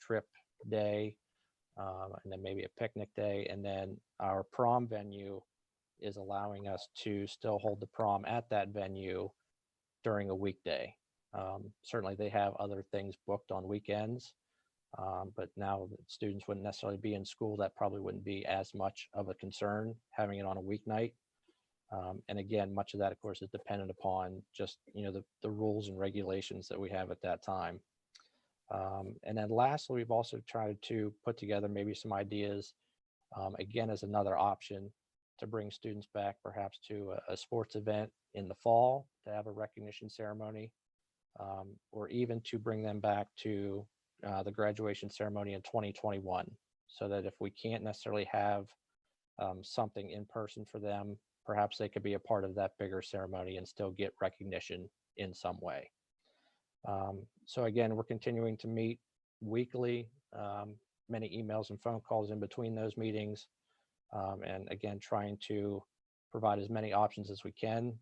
trip day, and then maybe a picnic day. And then our prom venue is allowing us to still hold the prom at that venue during a weekday. Certainly they have other things booked on weekends, but now that students wouldn't necessarily be in school, that probably wouldn't be as much of a concern having it on a weeknight. And again, much of that, of course, is dependent upon just, the rules and regulations that we have at that time. And then lastly, we've also tried to put together maybe some ideas, again, as another option to bring students back perhaps to a sports event in the fall to have a recognition ceremony, or even to bring them back to the graduation ceremony in 2021, so that if we can't necessarily have something in person for them, perhaps they could be a part of that bigger ceremony and still get recognition in some way. So again, we're continuing to meet weekly, many emails and phone calls in between those meetings. And again, trying to provide as many options as we can.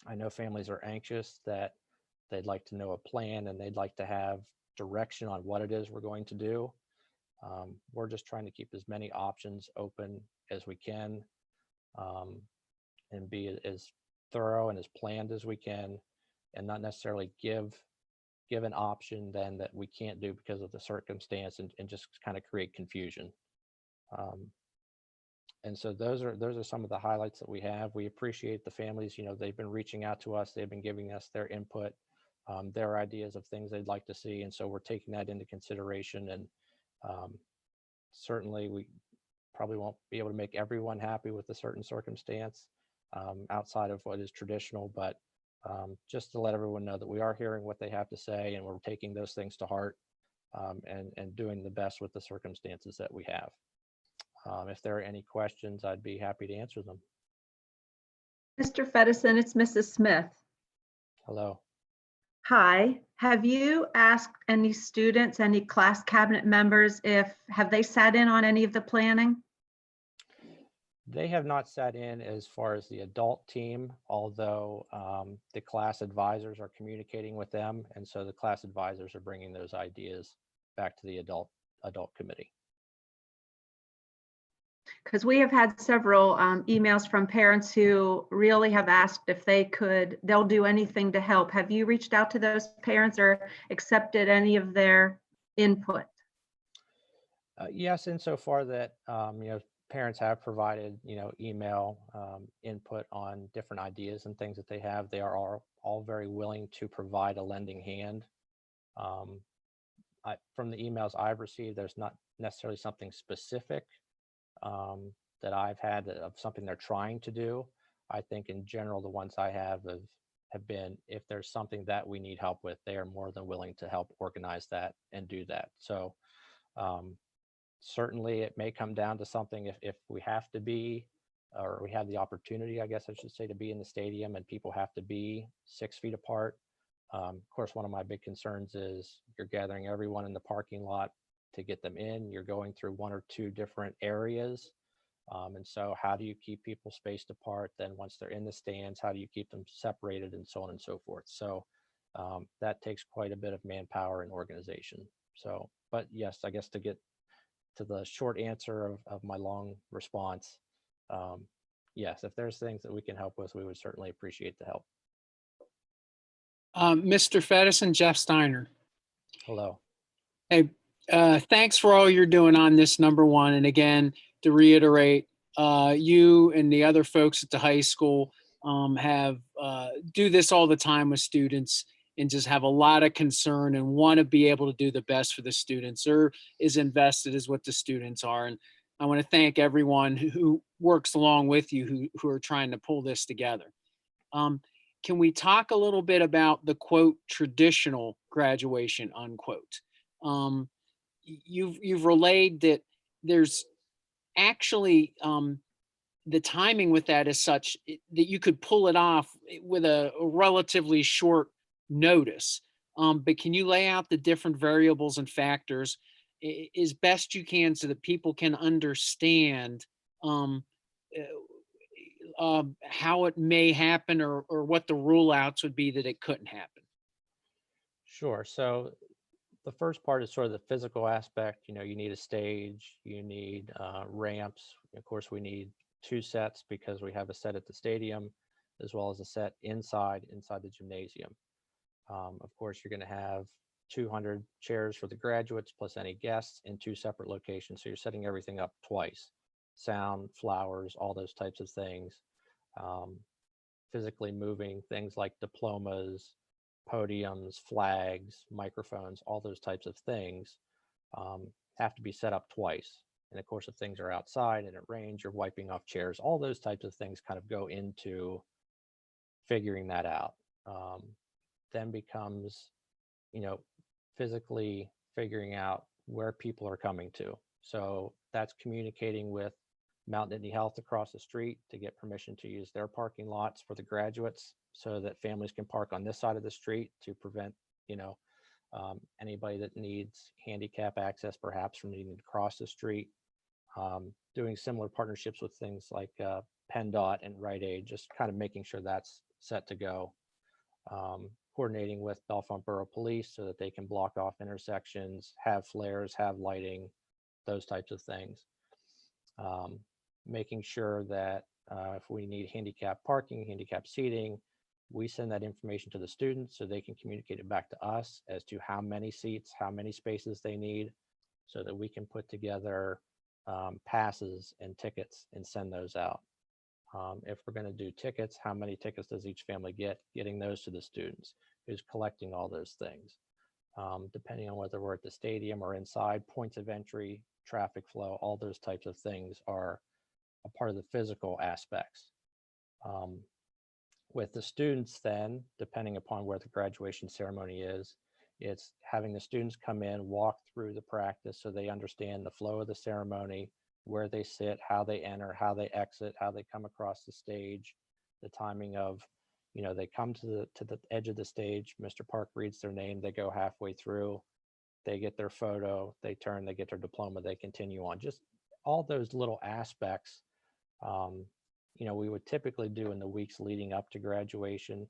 I know families are anxious that they'd like to know a plan and they'd like to have direction on what it is we're going to do. We're just trying to keep as many options open as we can, and be as thorough and as planned as we can, and not necessarily give an option then that we can't do because of the circumstance, and just kind of create confusion. And so those are some of the highlights that we have. We appreciate the families, they've been reaching out to us, they've been giving us their input, their ideas of things they'd like to see. And so we're taking that into consideration. And certainly we probably won't be able to make everyone happy with a certain circumstance outside of what is traditional, but just to let everyone know that we are hearing what they have to say, and we're taking those things to heart, and doing the best with the circumstances that we have. If there are any questions, I'd be happy to answer them. Mr. Fedison, it's Mrs. Smith. Hello. Hi. Have you asked any students, any class cabinet members, have they sat in on any of the planning? They have not sat in as far as the adult team, although the class advisors are communicating with them. And so the class advisors are bringing those ideas back to the adult committee. Because we have had several emails from parents who really have asked if they'll do anything to help. Have you reached out to those parents or accepted any of their input? Yes, insofar that, parents have provided, email input on different ideas and things that they have. They are all very willing to provide a lending hand. From the emails I've received, there's not necessarily something specific that I've had of something they're trying to do. I think in general, the ones I have been, if there's something that we need help with, they are more than willing to help organize that and do that. So certainly it may come down to something if we have to be, or we have the opportunity, I guess I should say, to be in the stadium and people have to be 6 feet apart. Of course, one of my big concerns is you're gathering everyone in the parking lot to get them in. You're going through 1 or 2 different areas. And so how do you keep people spaced apart? Then once they're in the stands, how do you keep them separated, and so on and so forth? So that takes quite a bit of manpower and organization. So, but yes, I guess to get to the short answer of my long response, yes, if there's things that we can help with, we would certainly appreciate the help. Mr. Fedison, Jeff Steiner. Hello. Hey, thanks for all you're doing on this, number one. And again, to reiterate, you and the other folks at the high school have do this all the time with students, and just have a lot of concern and want to be able to do the best for the students, or is invested as what the students are. And I want to thank everyone who works along with you who are trying to pull this together. Can we talk a little bit about the quote traditional graduation unquote? You've relayed that there's actually the timing with that is such that you could pull it off with a relatively short notice. But can you lay out the different variables and factors as best you can so that people can understand how it may happen, or what the rule outs would be that it couldn't happen? Sure. So the first part is sort of the physical aspect. You know, you need a stage, you need ramps. Of course, we need 2 sets because we have a set at the stadium as well as a set inside the gymnasium. Of course, you're going to have 200 chairs for the graduates plus any guests in 2 separate locations. So you're setting everything up twice. Sound, flowers, all those types of things. Physically moving things like diplomas, podiums, flags, microphones, all those types of things have to be set up twice. And of course, if things are outside and it rains, you're wiping off chairs. All those types of things kind of go into figuring that out. Then becomes, you know, physically figuring out where people are coming to. So that's communicating with Mount Nittany Health across the street to get permission to use their parking lots for the graduates so that families can park on this side of the street to prevent, you know, anybody that needs handicap access perhaps from needing to cross the street. Doing similar partnerships with things like PennDOT and Rite Aid, just kind of making sure that's set to go. Coordinating with Bellefonte Borough Police so that they can block off intersections, have flares, have lighting, those types of things. Making sure that if we need handicap parking, handicap seating, we send that information to the students so they can communicate it back to us as to how many seats, how many spaces they need, so that we can put together passes and tickets and send those out. If we're going to do tickets, how many tickets does each family get? Getting those to the students, who's collecting all those things. Depending on whether we're at the stadium or inside, points of entry, traffic flow, all those types of things are a part of the physical aspects. With the students then, depending upon where the graduation ceremony is, it's having the students come in, walk through the practice so they understand the flow of the ceremony, where they sit, how they enter, how they exit, how they come across the stage, the timing of, you know, they come to the edge of the stage, Mr. Park reads their name, they go halfway through, they get their photo, they turn, they get their diploma, they continue on. Just all those little aspects, you know, we would typically do in the weeks leading up to graduation,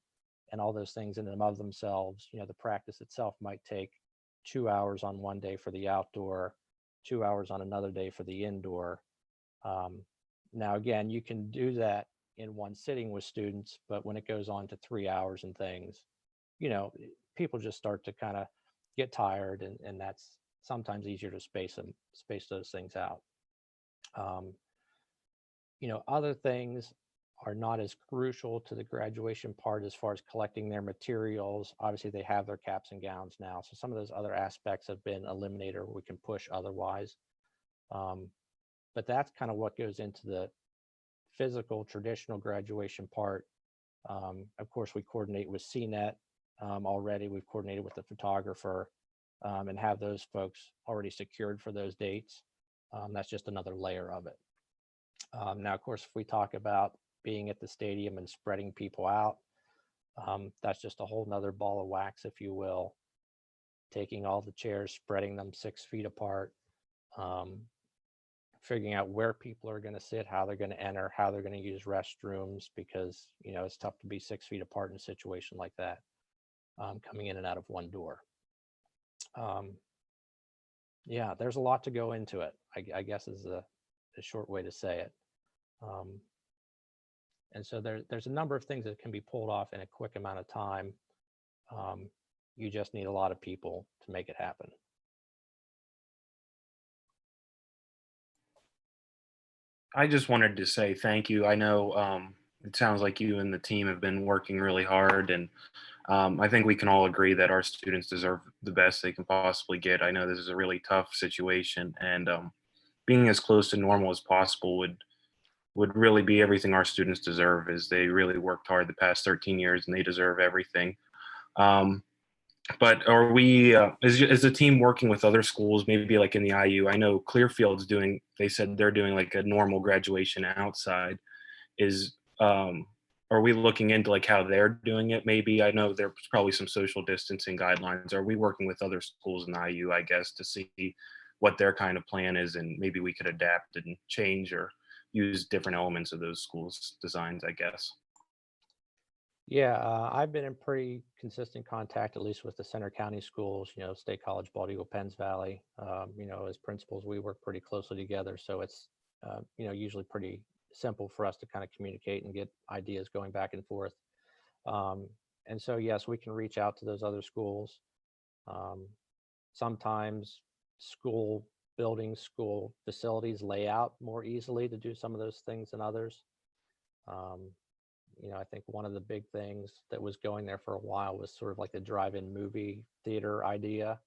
and all those things in and of themselves. You know, the practice itself might take 2 hours on one day for the outdoor, 2 hours on another day for the indoor. Now, again, you can do that in one sitting with students, but when it goes on to 3 hours and things, you know, people just start to kind of get tired, and that's sometimes easier to space those things out. You know, other things are not as crucial to the graduation part as far as collecting their materials. Obviously, they have their caps and gowns now, so some of those other aspects have been eliminated or we can push otherwise. But that's kind of what goes into the physical traditional graduation part. Of course, we coordinate with CNET already. We've coordinated with the photographer and have those folks already secured for those dates. That's just another layer of it. Now, of course, if we talk about being at the stadium and spreading people out, that's just a whole nother ball of wax, if you will. Taking all the chairs, spreading them 6 feet apart, figuring out where people are going to sit, how they're going to enter, how they're going to use restrooms, because, you know, it's tough to be 6 feet apart in a situation like that, coming in and out of one door. Yeah, there's a lot to go into it, I guess is a short way to say it. And so there's a number of things that can be pulled off in a quick amount of time. You just need a lot of people to make it happen. I just wanted to say thank you. I know it sounds like you and the team have been working really hard, and I think we can all agree that our students deserve the best they can possibly get. I know this is a really tough situation, and being as close to normal as possible would really be everything our students deserve, as they really worked hard the past 13 years and they deserve everything. But are we, is the team working with other schools, maybe like in the IU? I know Clearfield's doing, they said they're doing like a normal graduation outside. Are we looking into like how they're doing it? Maybe, I know there's probably some social distancing guidelines. Are we working with other schools in the IU, I guess, to see what their kind of plan is, and maybe we could adapt and change or use different elements of those schools' designs, I guess? Yeah, I've been in pretty consistent contact, at least with the Center County schools, State College, Bald Eagle, Penns Valley. As principals, we work pretty closely together. So it's, usually pretty simple for us to kind of communicate and get ideas going back and forth. Um, and so, yes, we can reach out to those other schools. Um, Sometimes school buildings, school facilities lay out more easily to do some of those things than others. Um, I think one of the big things that was going there for a while was sort of like the drive-in movie theater idea.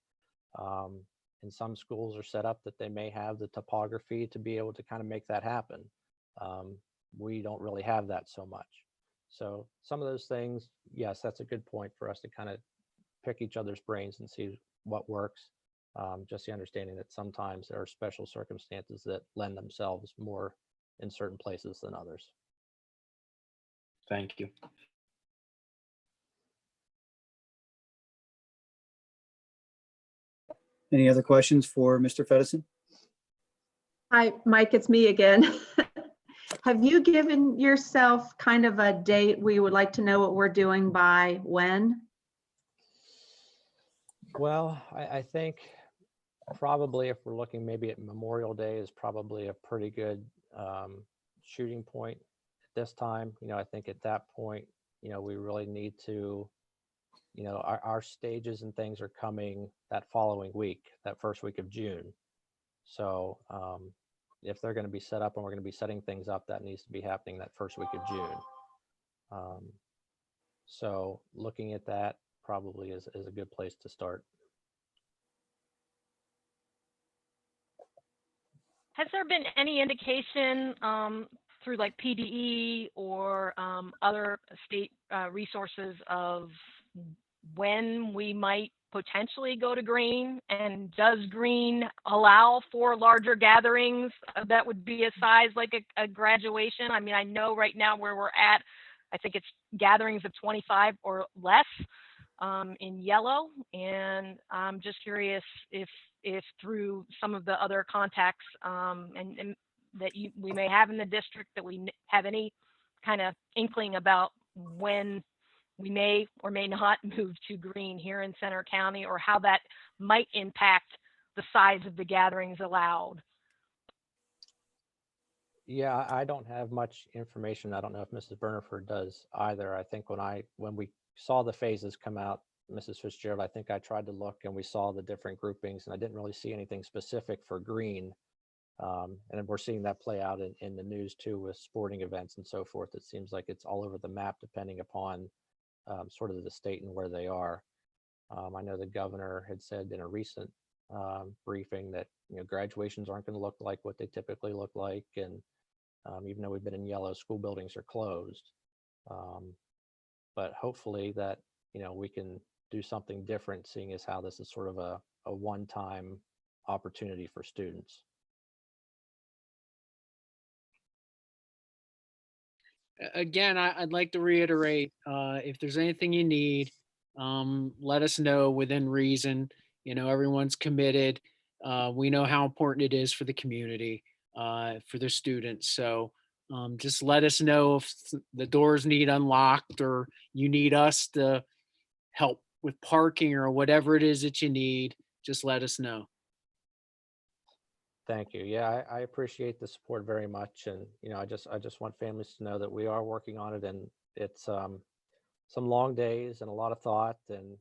Um, and some schools are set up that they may have the topography to be able to kind of make that happen. Um, we don't really have that so much. So some of those things, yes, that's a good point for us to kind of pick each other's brains and see what works. Just the understanding that sometimes there are special circumstances that lend themselves more in certain places than others. Thank you. Any other questions for Mr. Fedison? Hi, Mike, it's me again. Have you given yourself kind of a date we would like to know what we're doing by when? Well, I think probably if we're looking maybe at Memorial Day is probably a pretty good shooting point at this time. I think at that point, we really need to, our stages and things are coming that following week, that first week of June. So if they're going to be set up and we're going to be setting things up, that needs to be happening that first week of June. So looking at that probably is a good place to start. Has there been any indication through like PDE or other state resources of when we might potentially go to green? And does green allow for larger gatherings that would be a size like a graduation? I mean, I know right now where we're at, I think it's gatherings of 25 or less in yellow. And I'm just curious if through some of the other contacts and that we may have in the district, that we have any kind of inkling about when we may or may not move to green here in Center County, or how that might impact the size of the gatherings allowed. Yeah, I don't have much information. I don't know if Mrs. Berniford does either. I think when we saw the phases come out, Mrs. Fitzgerald, I think I tried to look and we saw the different groupings, and I didn't really see anything specific for green. And we're seeing that play out in the news too, with sporting events and so forth. It seems like it's all over the map depending upon sort of the state and where they are. I know the governor had said in a recent briefing that graduations aren't going to look like what they typically look like, and even though we've been in yellow, school buildings are closed. But hopefully that we can do something different, seeing as how this is sort of a one-time opportunity for students. Again, I'd like to reiterate, if there's anything you need, let us know within reason. Everyone's committed. We know how important it is for the community, for the students. So just let us know if the doors need unlocked, or you need us to help with parking, or whatever it is that you need. Just let us know. Thank you. Yeah, I appreciate the support very much, and I just want families to know that we are working on it, and it's some long days and a lot of thought, and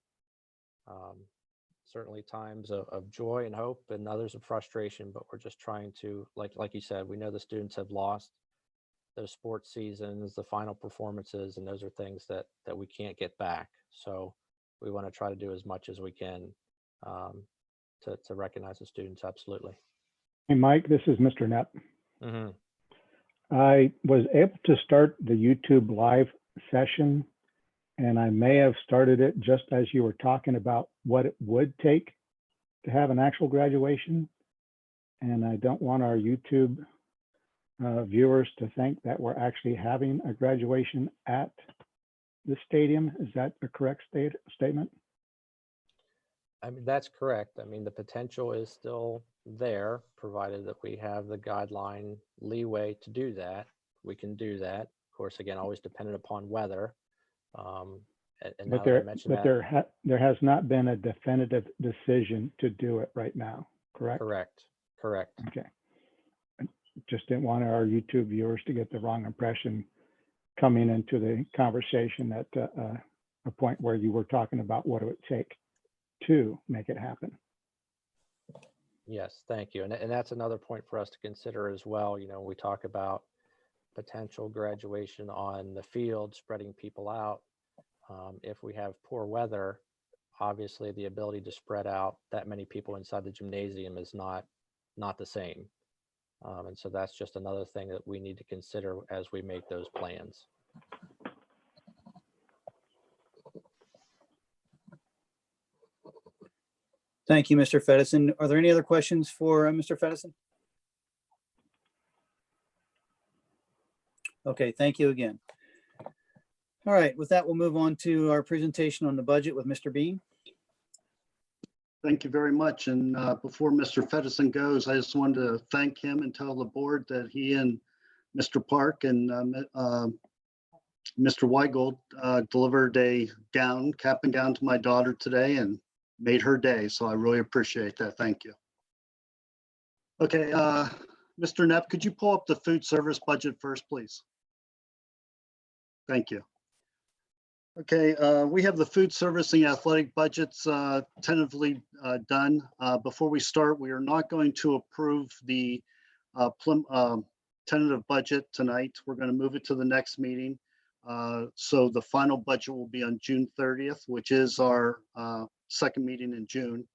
certainly times of joy and hope, and others of frustration. But we're just trying to, like you said, we know the students have lost those sports seasons, the final performances, and those are things that we can't get back. So we want to try to do as much as we can to recognize the students. Absolutely. Hey, Mike, this is Mr. Knapp. Mm-hmm. I was able to start the YouTube live session, and I may have started it just as you were talking about what it would take to have an actual graduation. And I don't want our YouTube viewers to think that we're actually having a graduation at the stadium. Is that a correct statement? I mean, that's correct. I mean, the potential is still there, provided that we have the guideline leeway to do that. We can do that. Of course, again, always dependent upon weather. And But now that I mentioned that, there has not been a definitive decision to do it right now, correct? correct. Okay. I just didn't want our YouTube viewers to get the wrong impression coming into the conversation at a point where you were talking about what it would take to make it happen. Yes, thank you. And that's another point for us to consider as well. You know, we talk about potential graduation on the field, spreading people out. If we have poor weather, obviously the ability to spread out that many people inside the gymnasium is not the same. And so that's just another thing that we need to consider as we make those plans. Thank you, Mr. Fedison. Are there any other questions for Mr. Fedison? Okay, thank you again. All right, with that, we'll move on to our presentation on the budget with Mr. Bean. Thank you very much. And before Mr. Fedison goes, I just wanted to thank him and tell the board that he and Mr. Park and Mr. Weigold delivered a gown, cap and gown to my daughter today and made her day. So I really appreciate that. Thank you. Okay, Mr. Knapp, could you pull up the food service budget first, please? Thank you. Okay, we have the food service and athletic budgets tentatively done. Before we start, we are not going to approve the tentative budget tonight. We're going to move it to the next meeting. So the final budget will be on June 30th, which is our second meeting in June.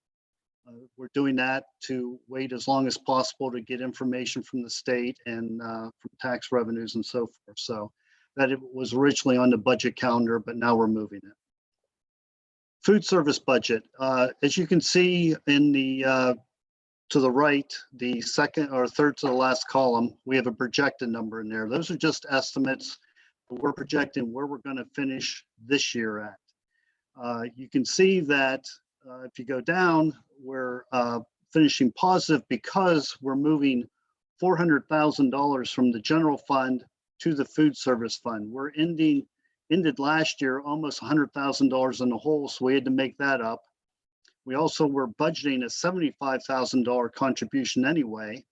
We're doing that to wait as long as possible to get information from the state and from tax revenues and so forth. So that it was originally on the budget calendar, but now we're moving it. Food service budget. As you can see in the to the right, the second or third to the last column, we have a projected number in there. Those are just estimates. We're projecting where we're going to finish this year at. You can see that if you go down, we're finishing positive because we're moving $400,000 from the general fund to the food service fund. We're ended last year almost $100,000 in the hole, so we had to make that up. We also were budgeting a $75,000 contribution anyway.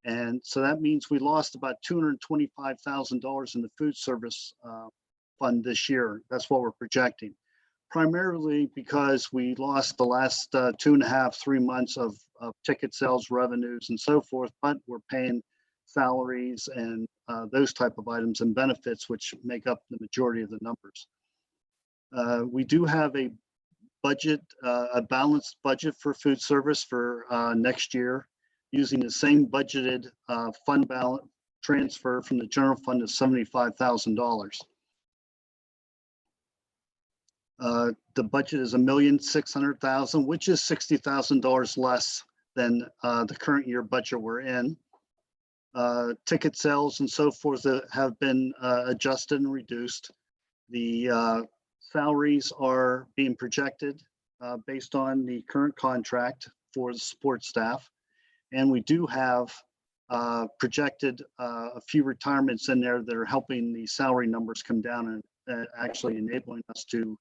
And so that means we lost about $225,000 in the food service fund this year. That's what we're projecting. Primarily because we lost the last 2.5, 3 months of ticket sales revenues and so forth, but we're paying salaries and those type of items and benefits, which make up the majority of the numbers. We do have a budget, a balanced budget for food service for next year, using the same budgeted fund balance transfer from the general fund of $75,000. The budget is $1,600,000, which is $60,000 less than the current year budget we're in. Ticket sales and so forth have been adjusted and reduced. The salaries are being projected based on the current contract for the support staff. And we do have projected a few retirements in there that are helping the salary numbers come down and actually enabling us to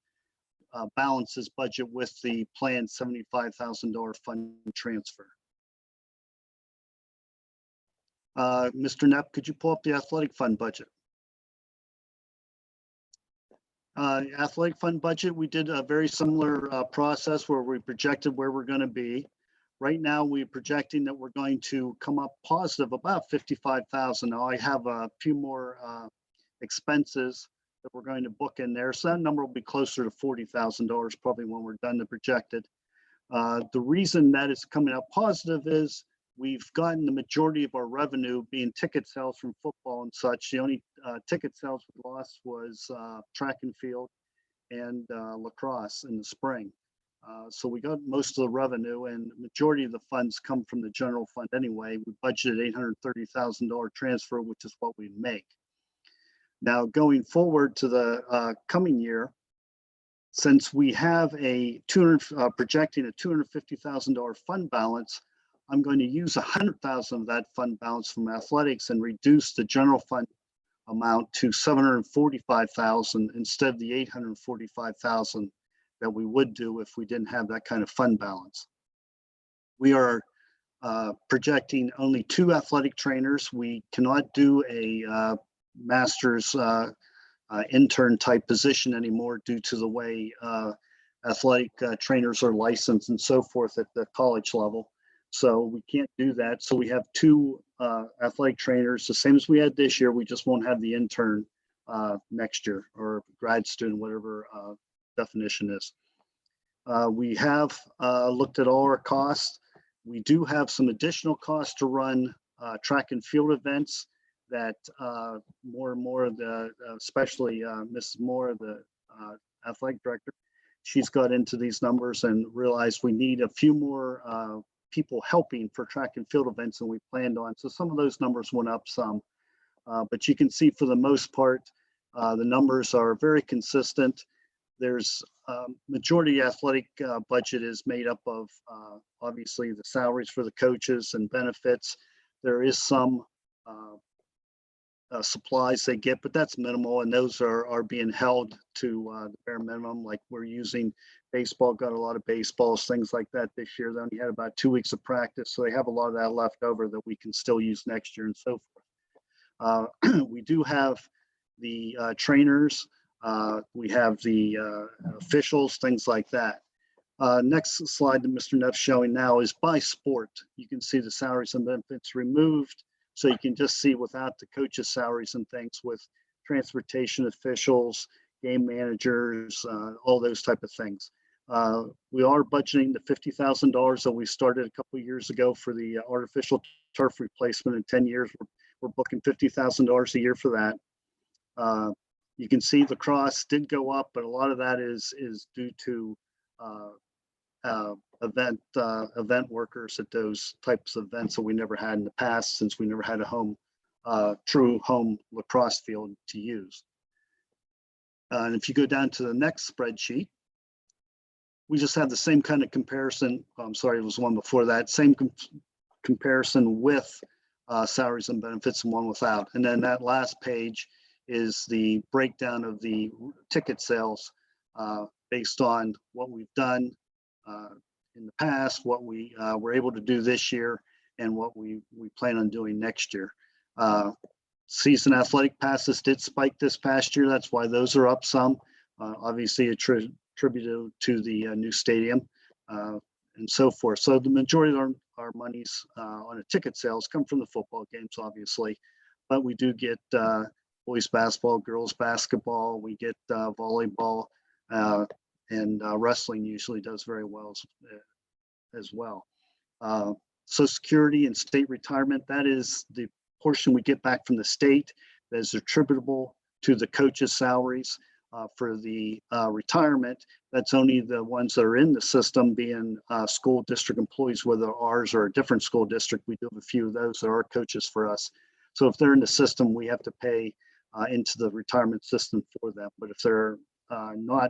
balance this budget with the planned $75,000 fund transfer. Mr. Knapp, could you pull up the athletic fund budget? Athletic fund budget, we did a very similar process where we projected where we're going to be. Right now, we're projecting that we're going to come up positive about $55,000. Now, I have a few more expenses that we're going to book in there. So that number will be closer to $40,000 probably when we're done the projected. The reason that it's coming up positive is we've gotten the majority of our revenue being ticket sales from football and such. The only ticket sales we lost was track and field and lacrosse in the spring. So we got most of the revenue, and the majority of the funds come from the general fund anyway. We budgeted $830,000 transfer, which is what we make. Now, going forward to the coming year, since we have projecting a $250,000 fund balance, I'm going to use $100,000 of that fund balance from athletics and reduce the general fund amount to 745,000 instead of the 845,000 that we would do if we didn't have that kind of fund balance. We are projecting only 2 athletic trainers. We cannot do a master's intern type position anymore due to the way athletic trainers are licensed and so forth at the college level. So we can't do that. So we have 2 athletic trainers, the same as we had this year. We just won't have the intern next year, or grad student, whatever definition is. We have looked at all our costs. We do have some additional costs to run track and field events that more and more of the, especially Mrs. Moore, the athletic director, she's got into these numbers and realized we need a few more people helping for track and field events than we planned on. So some of those numbers went up some, but you can see for the most part, the numbers are very consistent. There's majority athletic budget is made up of obviously the salaries for the coaches and benefits. There is some supplies they get, but that's minimal, and those are being held to the bare minimum. Like we're using baseball, got a lot of baseballs, things like that this year. They only had about 2 weeks of practice, so they have a lot of that left over that we can still use next year and so forth. We do have the trainers, we have the officials, things like that. Next slide that Mr. Neff's showing now is by sport. You can see the salaries and benefits removed. So you can just see without the coaches' salaries and things, with transportation officials, game managers, all those type of things. We are budgeting the $50,000 that we started a couple of years ago for the artificial turf replacement. In 10 years. We're booking $50,000 a year for that. You can see the cross did go up, but a lot of that is due to event workers at those types of events that we never had in the past, since we never had a true home lacrosse field to use. And if you go down to the next spreadsheet, we just have the same kind of comparison. I'm sorry, it was one before that. Same comparison with salaries and benefits and one without. And then that last page is the breakdown of the ticket sales based on what we've done in the past, what we were able to do this year, and what we plan on doing next year. Season athletic passes did spike this past year. That's why those are up some, obviously attributed to the new stadium and so forth. So the majority of our monies on a ticket sales come from the football games, obviously, but we do get boys basketball, girls basketball, we get volleyball, and wrestling usually does very well as well. Social Security and state retirement, that is the portion we get back from the state that is attributable to the coaches' salaries. For the retirement, that's only the ones that are in the system, being school district employees, whether ours or a different school district. We do have a few of those that are coaches for us. So if they're in the system, we have to pay into the retirement system for them. But if they're not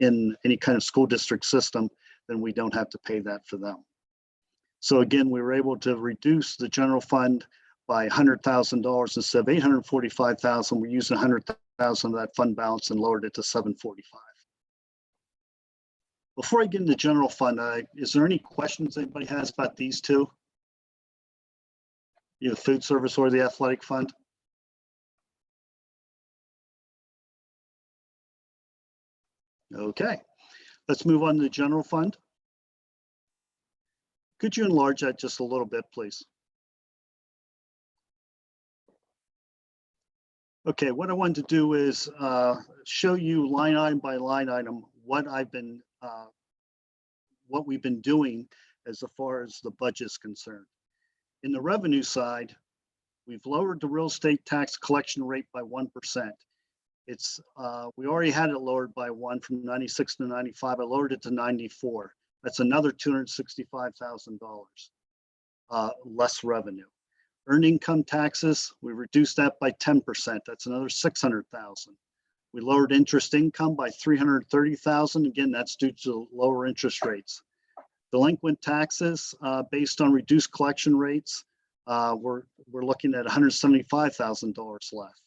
in any kind of school district system, then we don't have to pay that for them. So again, we were able to reduce the general fund by $100,000 instead of $845,000. We're using $100,000 of that fund balance and lowered it to $745,000. Before I get into the general fund, is there any questions anybody has about these two? Either food service or the athletic fund? Okay, let's move on to the general fund. Could you enlarge that just a little bit, please? Okay, what I wanted to do is show you line item by line item what we've been doing as far as the budget is concerned. In the revenue side, we've lowered the real estate tax collection rate by 1%. It's we already had it lowered by 1 from 96 to 95. I lowered it to 94. That's another $265,000 less revenue. Earned income taxes, we reduced that by 10%. That's another $600,000. We lowered interest income by $330,000. Again, that's due to lower interest rates. Delinquent taxes based on reduced collection rates, we're looking at $175,000 left.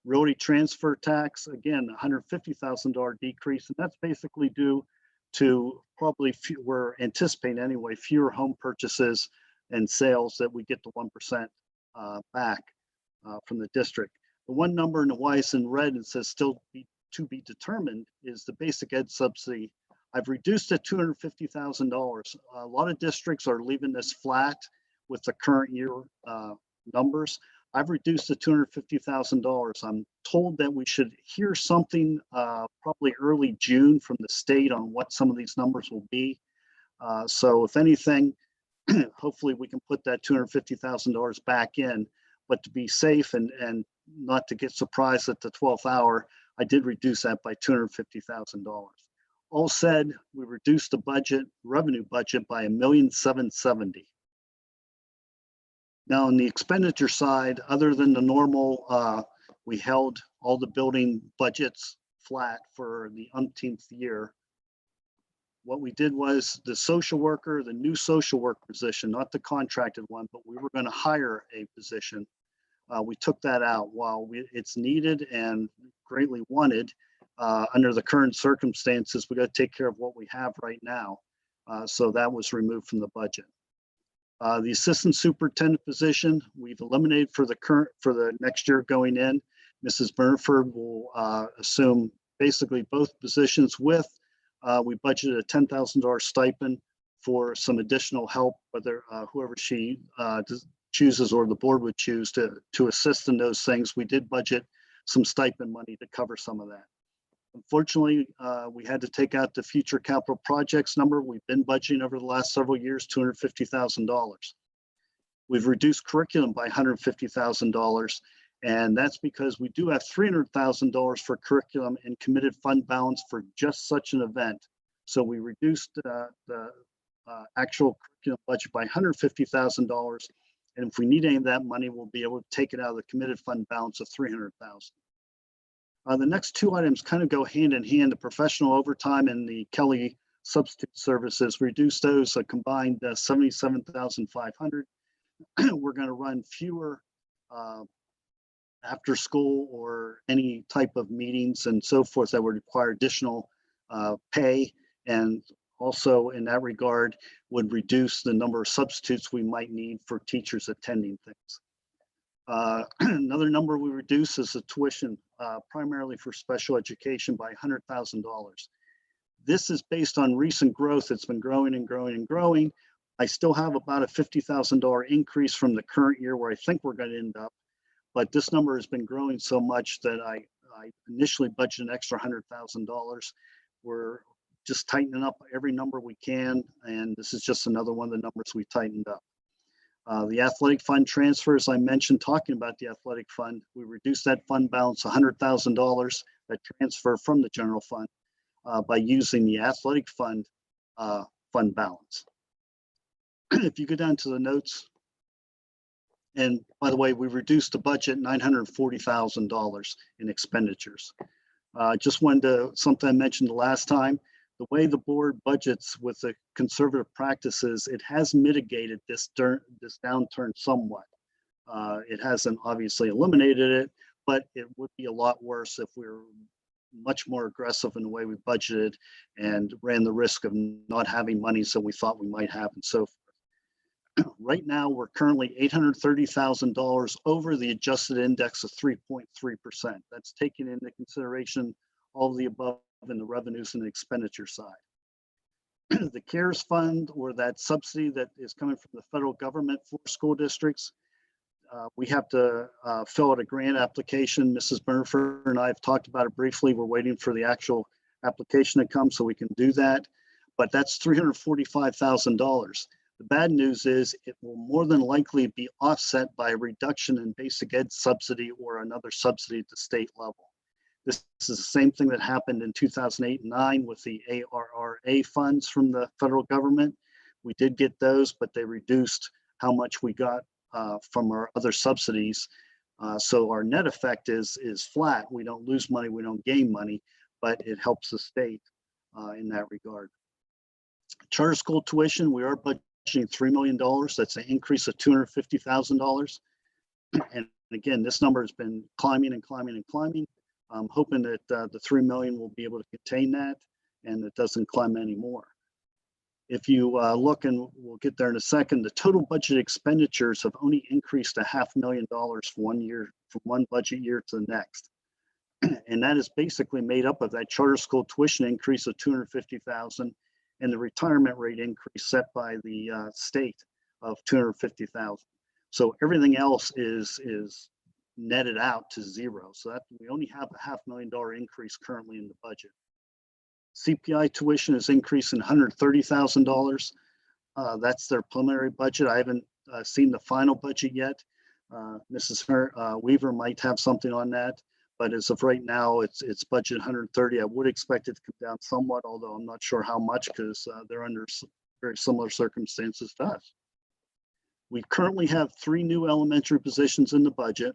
Realty transfer tax, again, $150,000 decrease, and that's basically due to probably we're anticipating anyway, fewer home purchases and sales that we get the 1% back from the district. The one number in the Weiss in red and says still to be determined is the basic ed subsidy. I've reduced it $250,000. A lot of districts are leaving this flat with the current year numbers. I've reduced it $250,000. I'm told that we should hear something probably early June from the state on what some of these numbers will be. So if anything, hopefully we can put that $250,000 back in, but to be safe and not to get surprised at the 12th hour, I did reduce that by $250,000. All said, we reduced the budget, revenue budget by $1,770,000. Now on the expenditure side, other than the normal, we held all the building budgets flat for the umpteenth year. What we did was the social worker, the new social work position, not the contracted one, but we were going to hire a position. We took that out. While it's needed and greatly wanted, under the current circumstances, we got to take care of what we have right now. So that was removed from the budget. The assistant superintendent position, we've eliminated for the next year going in. Mrs. Burnford will assume basically both positions with, we budgeted a $10,000 stipend for some additional help, whether whoever she chooses or the board would choose to assist in those things. We did budget some stipend money to cover some of that. Unfortunately, we had to take out the future capital projects number. We've been budgeting over the last several years, $250,000. We've reduced curriculum by $150,000, and that's because we do have $300,000 for curriculum and committed fund balance for just such an event. So we reduced the actual curriculum budget by $150,000, and if we need any of that money, we'll be able to take it out of the committed fund balance of $300,000. The next two items kind of go hand in hand. The professional overtime and the Kelly substitute services, reduce those a combined $77,500. We're going to run fewer after school or any type of meetings and so forth that would require additional pay, and also in that regard would reduce the number of substitutes we might need for teachers attending things. Another number we reduce is the tuition, primarily for special education, by $100,000. This is based on recent growth. It's been growing and growing and growing. I still have about a $50,000 increase from the current year where I think we're going to end up, but this number has been growing so much that I initially budgeted an extra $100,000. We're just tightening up every number we can, and this is just another one of the numbers we tightened up. The athletic fund transfers, I mentioned talking about the athletic fund, we reduced that fund balance $100,000 that transfer from the general fund by using the athletic fund fund balance. If you go down to the notes, and by the way, we reduced the budget $940,000 in expenditures. Just wanted to, something I mentioned the last time, the way the board budgets with the conservative practices, it has mitigated this downturn somewhat. It hasn't obviously eliminated it, but it would be a lot worse if we were much more aggressive in the way we budgeted and ran the risk of not having money so we thought we might have and so forth. Right now, we're currently $830,000 over the adjusted index of 3.3%. That's taking into consideration all of the above in the revenues and the expenditure side. The CARES fund, or that subsidy that is coming from the federal government for school districts, we have to fill out a grant application. Mrs. Burnford and I have talked about it briefly. We're waiting for the actual application to come so we can do that, but that's $345,000. The bad news is it will more than likely be offset by a reduction in basic ed subsidy or another subsidy at the state level. This is the same thing that happened in 2008 and 9 with the ARRA funds from the federal government. We did get those, but they reduced how much we got from our other subsidies. So our net effect is flat. We don't lose money, we don't gain money, but it helps the state in that regard. Charter school tuition, we are budgeting budgeting $3 million. That's an increase of $250,000. And again, this number has been climbing and climbing and climbing. I'm hoping that the 3 million will be able to contain that and it doesn't climb anymore. If you look, and we'll get there in a second, the total budget expenditures have only increased $500,000 from 1 year, from one budget year to the next. And that is basically made up of that charter school tuition increase of 250,000 and the retirement rate increase set by the state of 250,000. So everything else is netted out to zero. So that we only have a $500,000 increase currently in the budget. CPI tuition is increasing $130,000. That's their preliminary budget. I haven't seen the final budget yet. Mrs. Weaver might have something on that, but as of right now, it's budget 130. I would expect it to come down somewhat, although I'm not sure how much because they're under very similar circumstances to us. We currently have 3 new elementary positions in the budget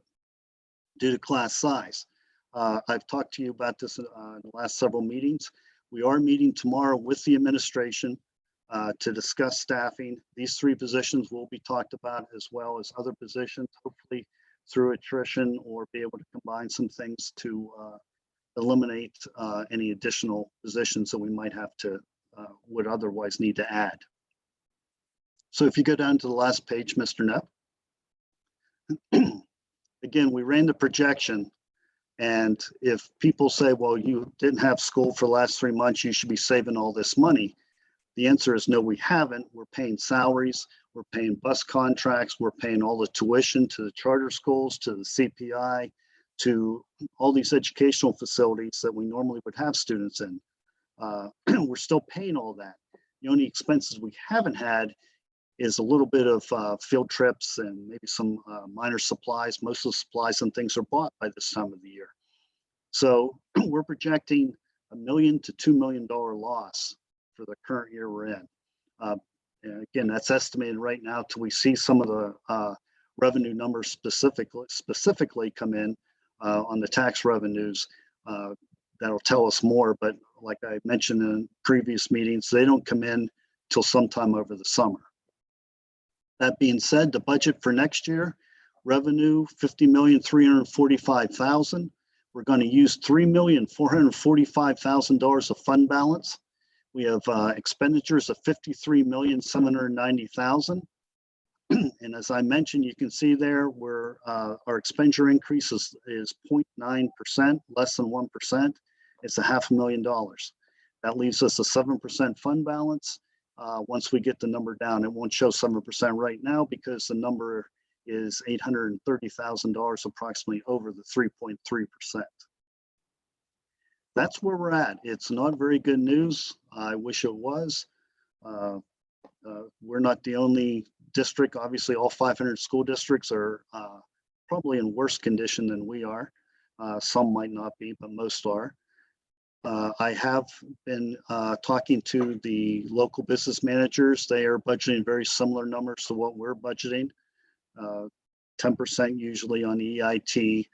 due to class size. I've talked to you about this in the last several meetings. We are meeting tomorrow with the administration to discuss staffing. These 3 positions will be talked about as well as other positions, hopefully through attrition or be able to combine some things to eliminate any additional positions that we might have to, would otherwise need to add. So if you go down to the last page, Mr. Knapp. Again, we ran the projection, and if people say, well, you didn't have school for the last 3 months, you should be saving all this money. The answer is no, we haven't. We're paying salaries, we're paying bus contracts, we're paying all the tuition to the charter schools, to the CPI, to all these educational facilities that we normally would have students in. We're still paying all that. The only expenses we haven't had is a little bit of field trips and maybe some minor supplies. Most of the supplies and things are bought by this time of the year. So we're projecting $1 million to $2 million loss for the current year we're in. And again, that's estimated right now till we see some of the revenue numbers specifically come in on the tax revenues. That'll tell us more, but like I mentioned in previous meetings, they don't come in till sometime over the summer. That being said, the budget for next year, revenue, $50,345,000. We're going to use $3,445,000 of fund balance. We have expenditures of $53,790,000. And as I mentioned, you can see there where our expenditure increase is 0.9%, less than 1%. It's $500,000. That leaves us a 7% fund balance. Once we get the number down, it won't show 7% right now because the number is $830,000 approximately over the 3.3%. That's where we're at. It's not very good news. I wish it was. We're not the only district. Obviously, all 500 school districts are probably in worse condition than we are. Some might not be, but most are. I have been talking to the local business managers. They are budgeting very similar numbers to what we're budgeting. 10% usually on EIT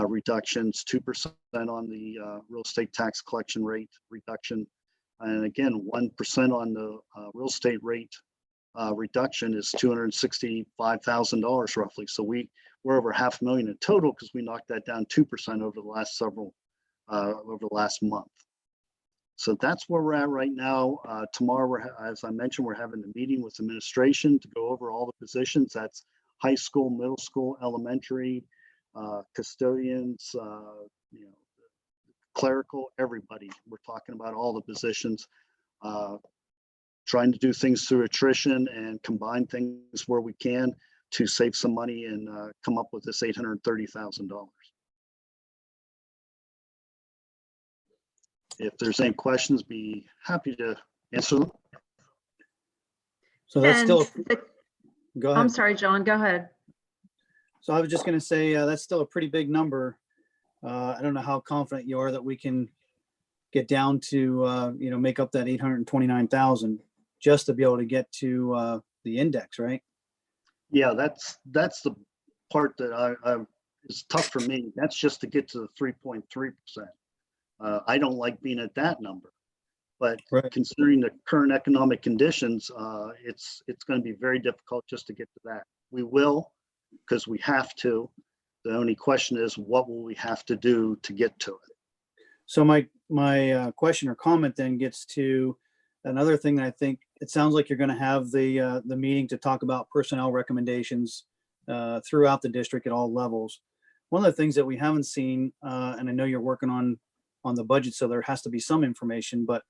reductions, 2% on the real estate tax collection rate reduction. And again, 1% on the real estate rate reduction is $265,000 roughly. So we're over $500,000 in total because we knocked that down 2% over the last over the last month. So that's where we're at right now. Tomorrow, as I mentioned, we're having a meeting with administration to go over all the positions. That's high school, middle school, elementary, custodians, clerical, everybody. We're talking about all the positions, trying to do things through attrition and combine things where we can to save some money and come up with this $830,000. If there's any questions, be happy to answer them. So that's And still, go ahead. I'm sorry, John, go ahead. So I was just going to say that's still a pretty big number. I don't know how confident you are that we can get down to, make up that 829,000 just to be able to get to the index, right? Yeah, that's the part that is tough for me. That's just to get to the 3.3%. I don't like being at that number, But Right. considering the current economic conditions, it's going to be very difficult just to get to that. We will, because we have to. The only question is, what will we have to do to get to it? So my question or comment then gets to another thing that I think it sounds like you're going to have the meeting to talk about personnel recommendations throughout the district at all levels. One of the things that we haven't seen, and I know you're working on the budget, so there has to be some information, but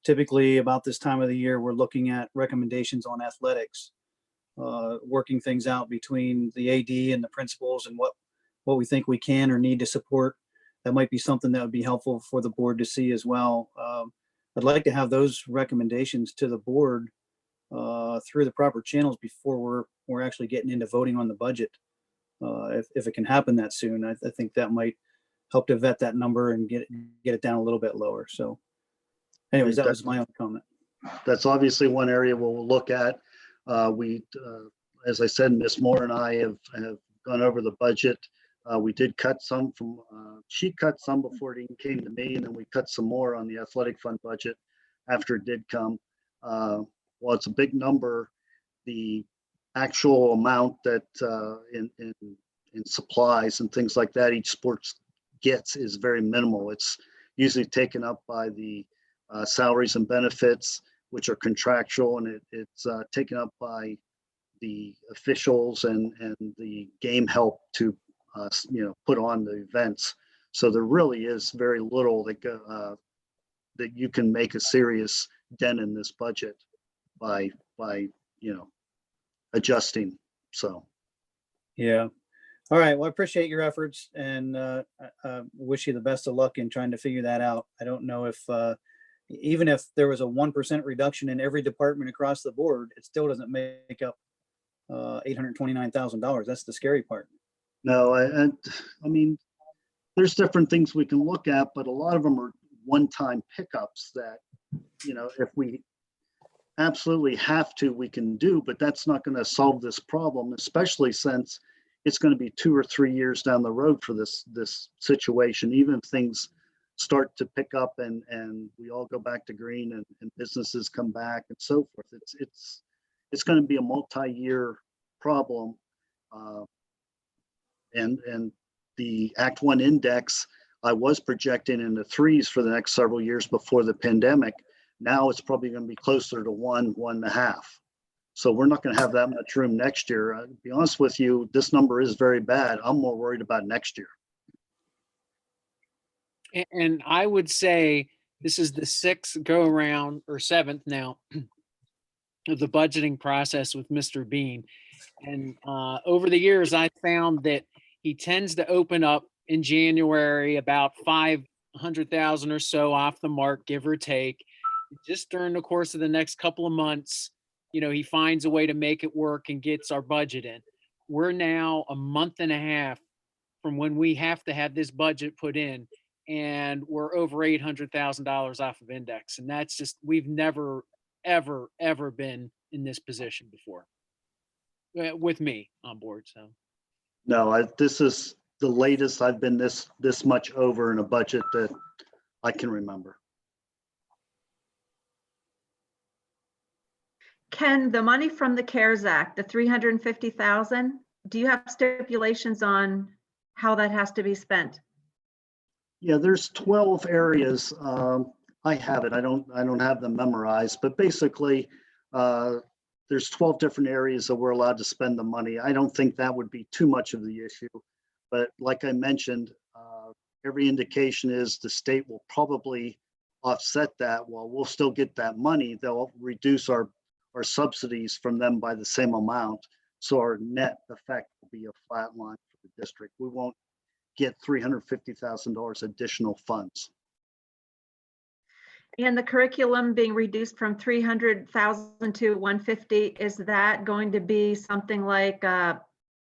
typically about this time of the year, we're looking at recommendations on athletics, working things out between the AD and the principals and what we think we can or need to support. That might be something that would be helpful for the board to see as well. I'd like to have those recommendations to the board through the proper channels before we're actually getting into voting on the budget. If it can happen that soon, I think that might help to vet that number and get it down a little bit lower. So anyways, that was my own comment. That's obviously one area we'll look at. As I said, Ms. Moore and I have gone over the budget. We did cut some from, she cut some before it even came to me, and then we cut some more on the athletic fund budget after it did come. While it's a big number, the actual amount that in supplies and things like that each sports gets is very minimal. It's usually taken up by the salaries and benefits, which are contractual, and it's taken up by the officials and the game help to put on the events. So there really is very little that you can make a serious dent in this budget by adjusting. So Yeah. All right. Well, I appreciate your efforts and wish you the best of luck in trying to figure that out. I don't know if even if there was a 1% reduction in every department across the board, it still doesn't make up $829,000. That's the scary part. no, I mean, there's different things we can look at, but a lot of them are one-time pickups that, if we absolutely have to, we can do, but that's not going to solve this problem, especially since it's going to be 2 or 3 years down the road for this situation. Even if things start to pick up and we all go back to green and businesses come back and so forth, it's going to be a multi-year problem. And the Act 1 index, I was projecting in the 3s for the next several years before the pandemic. Now it's probably going to be closer to 1.5. So we're not going to have that much room next year. To be honest with you, this number is very bad. I'm more worried about next year. And I would say this is the 6th go around or 7th now of the budgeting process with Mr. Bean. And over the years, I found that he tends to open up in January about 500,000 or so off the mark, give or take. Just during the course of the next couple of months, he finds a way to make it work and gets our budget in. We're now a month and a half from when we have to have this budget put in, and we're over $800,000 off of index. And that's just, we've never, ever, ever been in this position before with me on board. So No, this is the latest I've been this much over in a budget that I can remember. Ken, the money from the CARES Act, the 350,000, do you have stipulations on how that has to be spent? Yeah, there's 12 areas. I have it. I don't have them memorized, but basically, there's 12 different areas that we're allowed to spend the money. I don't think that would be too much of the issue, but like I mentioned, every indication is the state will probably offset that. While we'll still get that money, they'll reduce our subsidies from them by the same amount. So our net effect will be a flat line for the district. We won't get $350,000 additional funds. And the curriculum being reduced from 300,000 to 150, is that going to be something like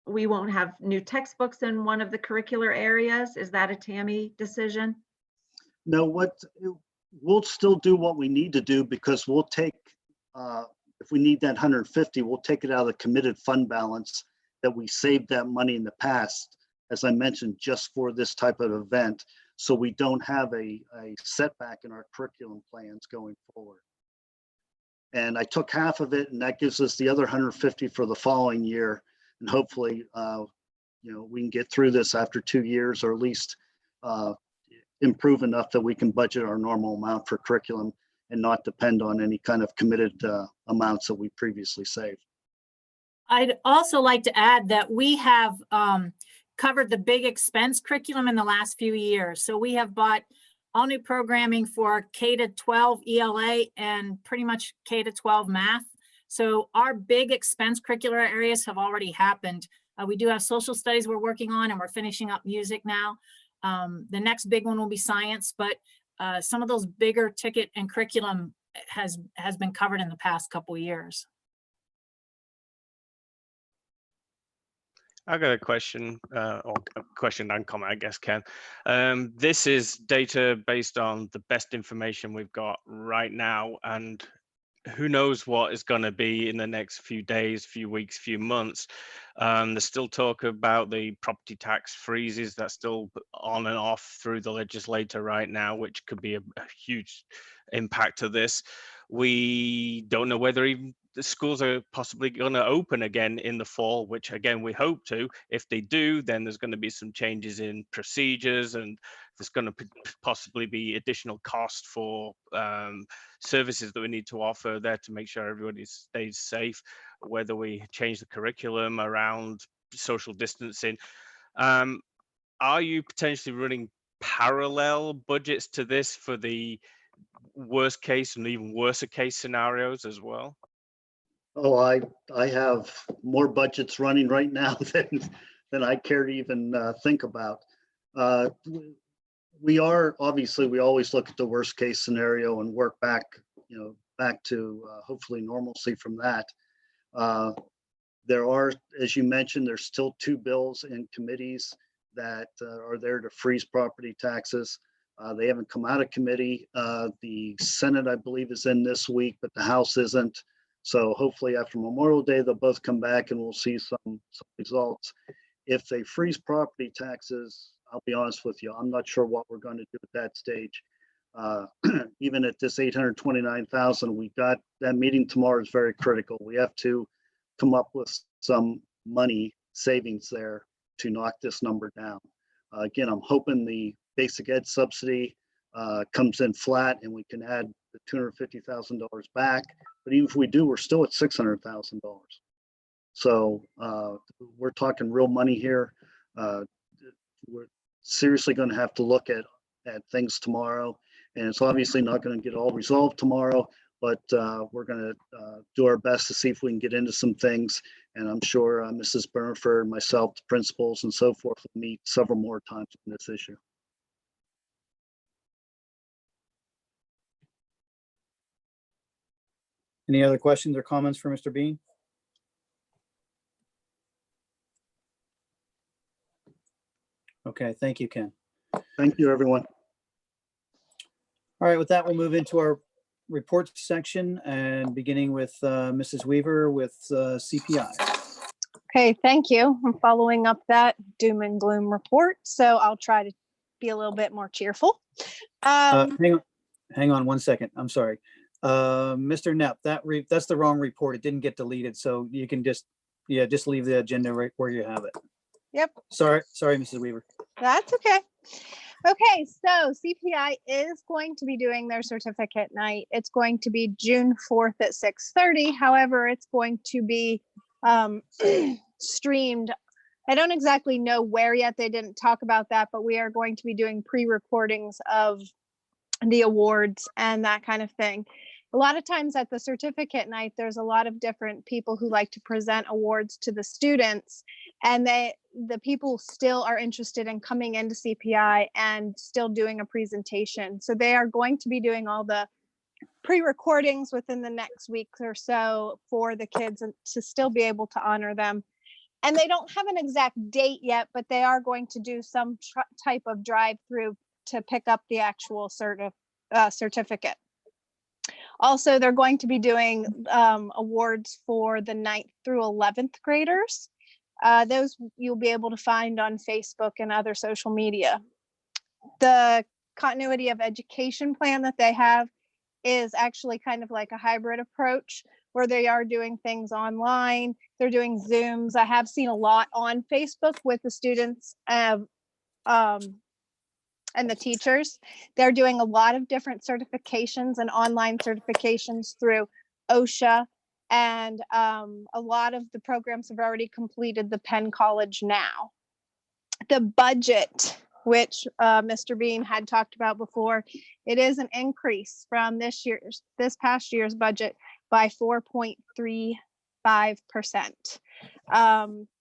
we won't have new textbooks in one of the curricular areas? Is that a Tammy decision? No, we'll still do what we need to do, because we'll take, if we need that 150, we'll take it out of the committed fund balance that we saved that money in the past, as I mentioned, just for this type of event. so we don't have a setback in our curriculum plans going forward. And I took half of it, and that gives us the other 150 for the following year. And hopefully, we can get through this after 2 years, or at least improve enough that we can budget our normal amount for curriculum and not depend on any kind of committed amounts that we previously saved. I'd also like to add that we have covered the big expense curriculum in the last few years. So we have bought all new programming for K-12 ELA and pretty much K-12 math. So our big expense curricular areas have already happened. We do have social studies we're working on, and we're finishing up music now. The next big one will be science, but some of those bigger ticket and curriculum has been covered in the past couple of years. I got a question, or a question and comment, I guess, Ken. This is data based on the best information we've got right now, and who knows what is going to be in the next few days, few weeks, few months. There's still talk about the property tax freezes that's still on and off through the legislature right now, which could be a huge impact to this. We don't know whether even the schools are possibly going to open again in the fall, which again, we hope to. If they do, then there's going to be some changes in procedures, and there's going to possibly be additional cost for services that we need to offer there to make sure everybody stays safe, whether we change the curriculum around social distancing. Are you potentially running parallel budgets to this for the worst case and even worse case scenarios as well? Oh, I have more budgets running right now than I care to even think about. We always look at the worst case scenario and work back to hopefully normalcy from that. There are, as you mentioned, there's still 2 bills in committees that are there to freeze property taxes. They haven't come out of committee. The Senate, I believe, is in this week, but the House isn't. So hopefully after Memorial Day, they'll both come back and we'll see some results. If they freeze property taxes, I'll be honest with you, I'm not sure what we're going to do at that stage. Even at this 829,000, we got that meeting tomorrow is very critical. We have to come up with some money savings there to knock this number down. Again, I'm hoping the basic ed subsidy comes in flat and we can add the $250,000 back. But even if we do, we're still at $600,000. So we're talking real money here. We're seriously going to have to look at things tomorrow. And it's obviously not going to get all resolved tomorrow, but we're going to do our best to see if we can get into some things. And I'm sure Mrs. Burnford, myself, the principals, and so forth will meet several more times on this issue. Any other questions or comments for Mr. Bean? Okay, thank you, Ken. Thank you, everyone. All right, with that, we'll move into our reports section and beginning with Mrs. Weaver with CPI. Okay, thank you. I'm following up that doom and gloom report, so I'll try to be a little bit more cheerful. Hang on 1 second. I'm sorry. Mr. Knapp, that's the wrong report. It didn't get deleted, so you can just leave the agenda right where you have it. Yep. Sorry, Mrs. Weaver. That's okay. Okay, so CPI is going to be doing their certificate night. It's going to be June 4th at 6:30. However, it's going to be streamed. I don't exactly know where yet. They didn't talk about that, but we are going to be doing pre-recordings of the awards and that kind of thing. A lot of times at the certificate night, there's a lot of different people who like to present awards to the students, and the people still are interested in coming into CPI and still doing a presentation. So they are going to be doing all the pre-recordings within the next week or so for the kids to still be able to honor them. And they don't have an exact date yet, but they are going to do some type of drive-through to pick up the actual certificate. Also, they're going to be doing awards for the 9th through 11th graders. Those you'll be able to find on Facebook and other social media. the continuity of education plan that they have is actually kind of like a hybrid approach where they are doing things online. They're doing Zooms. I have seen a lot on Facebook with the students and the teachers. They're doing a lot of different certifications and online certifications through OSHA. And a lot of the programs have already completed the Penn College Now. The budget, which Mr. Bean had talked about before, it is an increase from this past year's budget by 4.35%.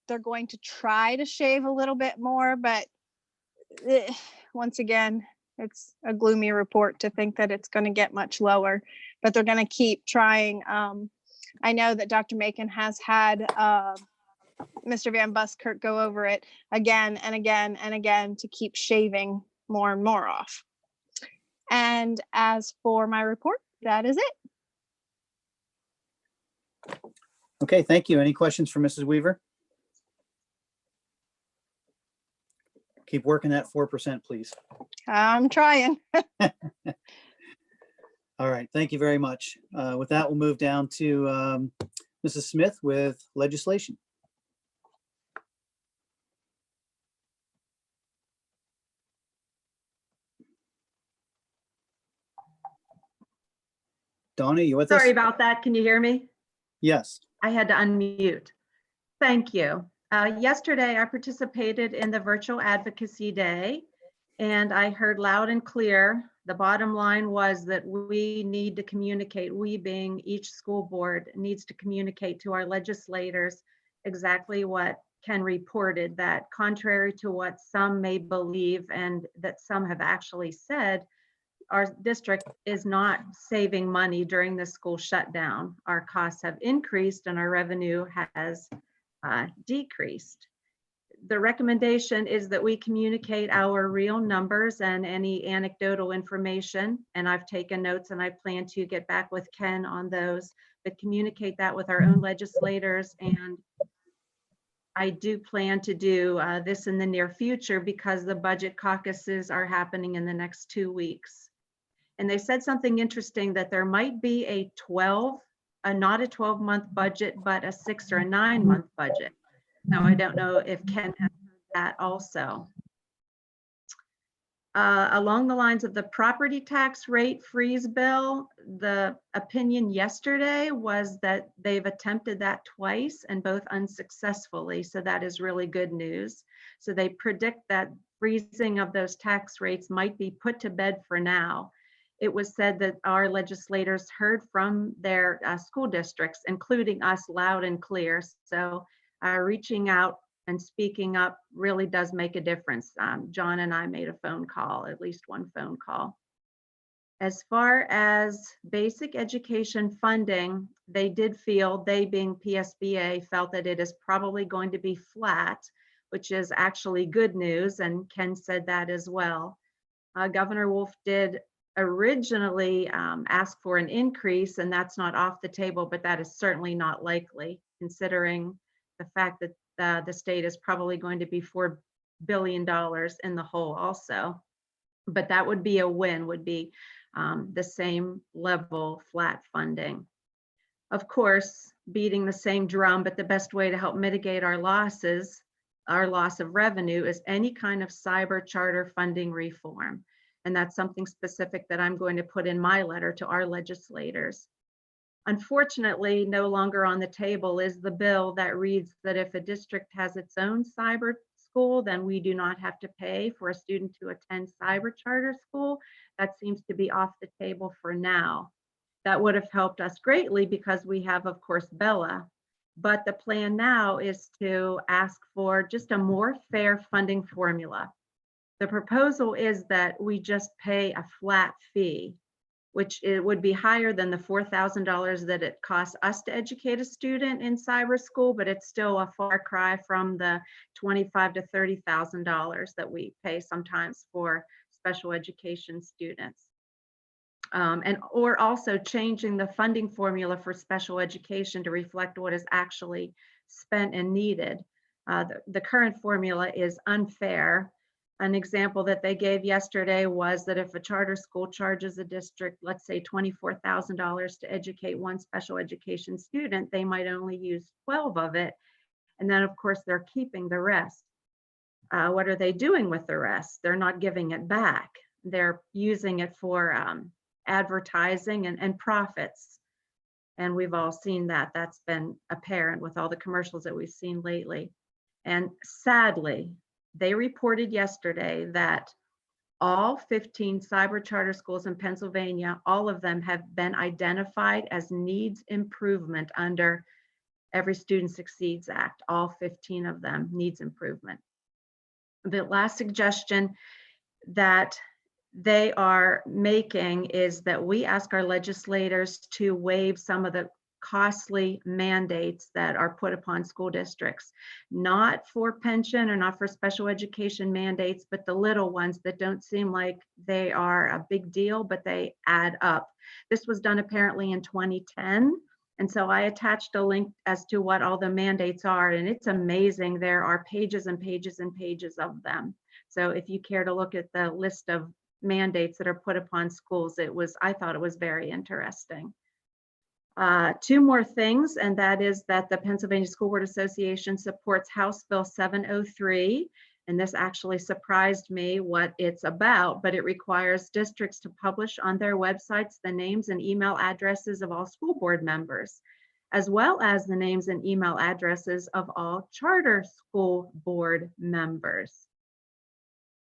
They're going to try to shave a little bit more, but once again, it's a gloomy report to think that it's going to get much lower, but they're going to keep trying. I know that Dr. Macon has had Mr. Van Buskirk go over it again and again and again to keep shaving more and more off. And as for my report, that is it. Okay, thank you. Any questions for Mrs. Weaver? Keep working that 4%, please. I'm trying. All right, thank you very much. With that, we'll move down to Mrs. Smith with legislation. Donna, you with us? Sorry about that. Can you hear me? Yes. I had to unmute. Thank you. Yesterday, I participated in the virtual advocacy day, and I heard loud and clear, the bottom line was that we need to communicate, we being each school board needs to communicate to our legislators exactly what Ken reported, that contrary to what some may believe and that some have actually said, our district is not saving money during the school shutdown. Our costs have increased and our revenue has decreased. The recommendation is that we communicate our real numbers and any anecdotal information. And I've taken notes and I plan to get back with Ken on those, but communicate that with our own legislators. And I do plan to do this in the near future because the budget caucuses are happening in the next 2 weeks. And they said something interesting that there might be not a 12-month budget, but a 6 or a 9-month budget. Now, I don't know if Ken has heard that also. Along the lines of the property tax rate freeze bill, the opinion yesterday was that they've attempted that twice and both unsuccessfully. So that is really good news. So they predict that freezing of those tax rates might be put to bed for now. It was said that our legislators heard from their school districts, including us, loud and clear. So reaching out and speaking up really does make a difference. John and I made a phone call, at least one phone call. As far as basic education funding, they did feel, they being PSBA, felt that it is probably going to be flat, which is actually good news, and Ken said that as well. Governor Wolf did originally ask for an increase, and that's not off the table, but that is certainly not likely, considering the fact that the state is probably going to be $4 billion in the hole also. But that would be a win, would be the same level flat funding. Of course, beating the same drum, but the best way to help mitigate our losses, our loss of revenue, is any kind of cyber charter funding reform. And that's something specific that I'm going to put in my letter to our legislators. Unfortunately, no longer on the table is the bill that reads that if a district has its own cyber school, then we do not have to pay for a student to attend cyber charter school. That seems to be off the table for now. That would have helped us greatly because we have, of course, Bella. But the plan now is to ask for just a more fair funding formula. The proposal is that we just pay a flat fee, which it would be higher than the $4,000 that it costs us to educate a student in cyber school, but it's still a far cry from the $25,000 to $30,000 that we pay sometimes for special education students. Or also changing the funding formula for special education to reflect what is actually spent and needed. The current formula is unfair. An example that they gave yesterday was that if a charter school charges a district, let's say $24,000 to educate one special education student, they might only use 12 of it. And then of course they're keeping the rest. What are they doing with the rest? They're not giving it back. They're using it for advertising and profits. And we've all seen that. That's been apparent with all the commercials that we've seen lately. And sadly, they reported yesterday that all 15 cyber charter schools in Pennsylvania, all of them have been identified as needs improvement under Every Student Succeeds Act. All 15 of them needs improvement. The last suggestion that they are making is that we ask our legislators to waive some of the costly mandates that are put upon school districts, not for pension or not for special education mandates, but the little ones that don't seem like they are a big deal, but they add up. This was done apparently in 2010. And so I attached a link as to what all the mandates are, and it's amazing. There are pages and pages and pages of them. So if you care to look at the list of mandates that are put upon schools, I thought it was very interesting. Two more things, and that is that the Pennsylvania School Board Association supports House Bill 703. And this actually surprised me what it's about, but it requires districts to publish on their websites the names and email addresses of all school board members, as well as the names and email addresses of all charter school board members.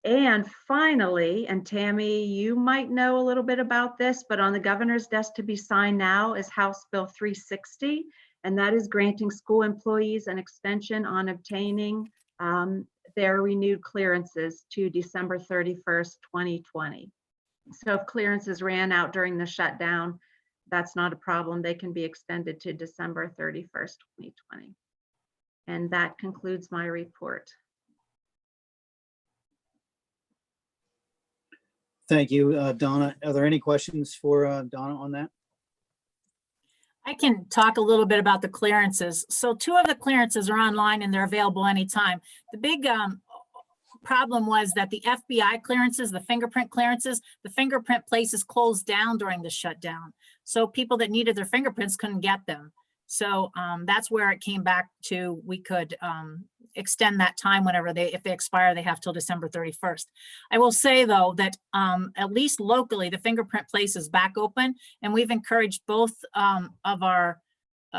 And finally, and Tammy, you might know a little bit about this, but on the governor's desk to be signed now is House Bill 360, and that is granting school employees an extension on obtaining their renewed clearances to December 31st, 2020. So if clearances ran out during the shutdown, that's not a problem. They can be extended to December 31st, 2020. And that concludes my report. Thank you, Donna. Are there any questions for Donna on that? I can talk a little bit about the clearances. So 2 of the clearances are online and they're available anytime. The big problem was that the FBI clearances, the fingerprint clearances, the fingerprint places closed down during the shutdown. So people that needed their fingerprints couldn't get them. So that's where it came back to, we could extend that time whenever if they expire, they have till December 31st. I will say though, that at least locally, the fingerprint place is back open, and we've encouraged both of our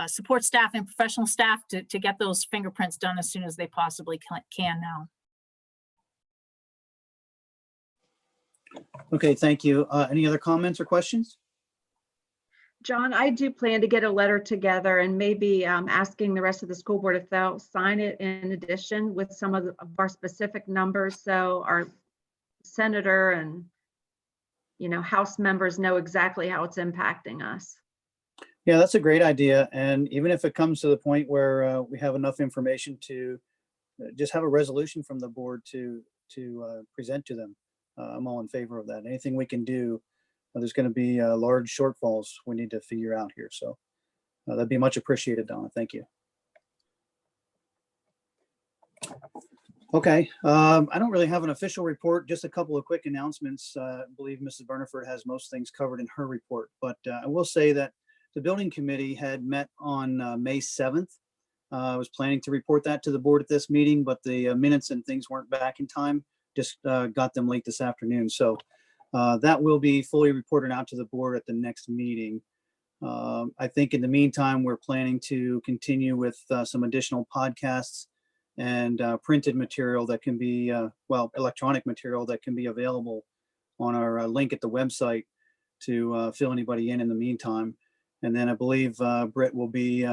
support staff and professional staff to get those fingerprints done as soon as they possibly can now. Okay, thank you. Any other comments or questions? John, I do plan to get a letter together and maybe asking the rest of the school board if they'll sign it in addition with some of our specific numbers, so our senator and House members know exactly how it's impacting us. Yeah, that's a great idea. And even if it comes to the point where we have enough information to just have a resolution from the board to present to them, I'm all in favor of that. Anything we can do. There's going to be large shortfalls we need to figure out here. So that'd be much appreciated, Donna. Thank you. Okay, I don't really have an official report, just a couple of quick announcements. I believe Mrs. Burniford has most things covered in her report, but I will say that the building committee had met on May 7th. I was planning to report that to the board at this meeting, but the minutes and things weren't back in time. Just got them late this afternoon. So that will be fully reported out to the board at the next meeting. I think in the meantime, we're planning to continue with some additional podcasts and printed material that can be, electronic material that can be available on our link at the website to fill anybody in the meantime. And then I believe Britt will be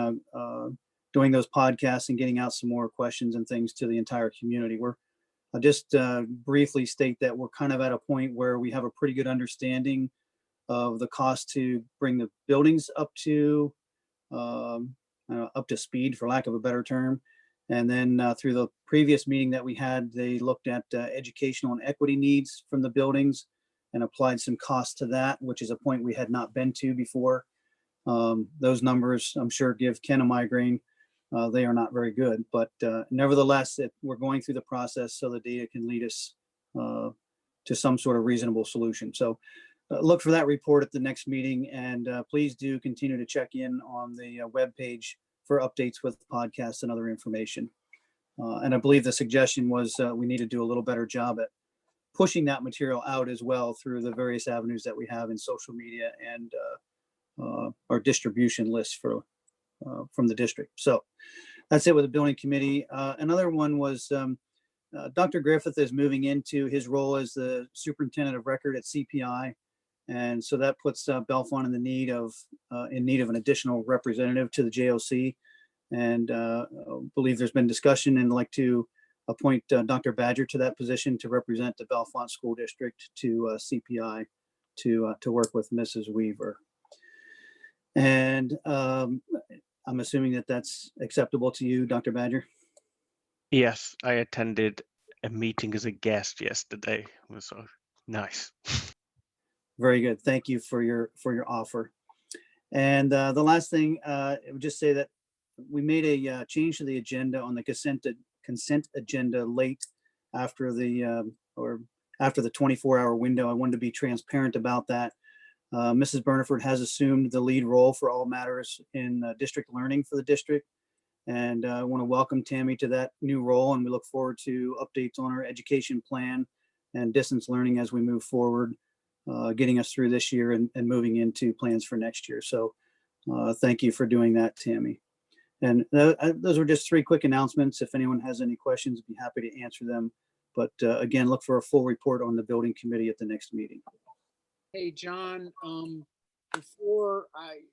doing those podcasts and getting out some more questions and things to the entire community. I'll just briefly state that we're kind of at a point where we have a pretty good understanding of the cost to bring the buildings up to speed, for lack of a better term. And then through the previous meeting that we had, they looked at educational and equity needs from the buildings and applied some costs to that, which is a point we had not been to before. Those numbers, I'm sure, give Ken a migraine. They are not very good, but nevertheless, we're going through the process so the data can lead us to some sort of reasonable solution. So look for that report at the next meeting, and please do continue to check in on the webpage for updates with podcasts and other information. And I believe the suggestion was we need to do a little better job at pushing that material out as well through the various avenues that we have in social media and our distribution lists from the district. So that's it with the building committee. Another one was Dr. Griffith is moving into his role as the superintendent of record at CPI. And so that puts Bellefonte in need of an additional representative to the JOC. And believe there's been discussion and like to appoint Dr. Badger to that position to represent the Bellefonte School District to CPI to work with Mrs. Weaver. And I'm assuming that that's acceptable to you, Dr. Badger? Yes, I attended a meeting as a guest yesterday. It was nice. Very good. Thank you for your offer. And the last thing, I would just say that we made a change to the agenda on the consent agenda late after the 24-hour window. I wanted to be transparent about that. Mrs. Burniford has assumed the lead role for all matters in district learning for the district. And I want to welcome Tammy to that new role. And we look forward to updates on our education plan and distance learning as we move forward, getting us through this year and moving into plans for next year. So thank you for doing that, Tammy. And those were just 3 quick announcements. If anyone has any questions, I'd be happy to answer them. But again, look for a full report on the building committee at the next meeting. Hey, John, before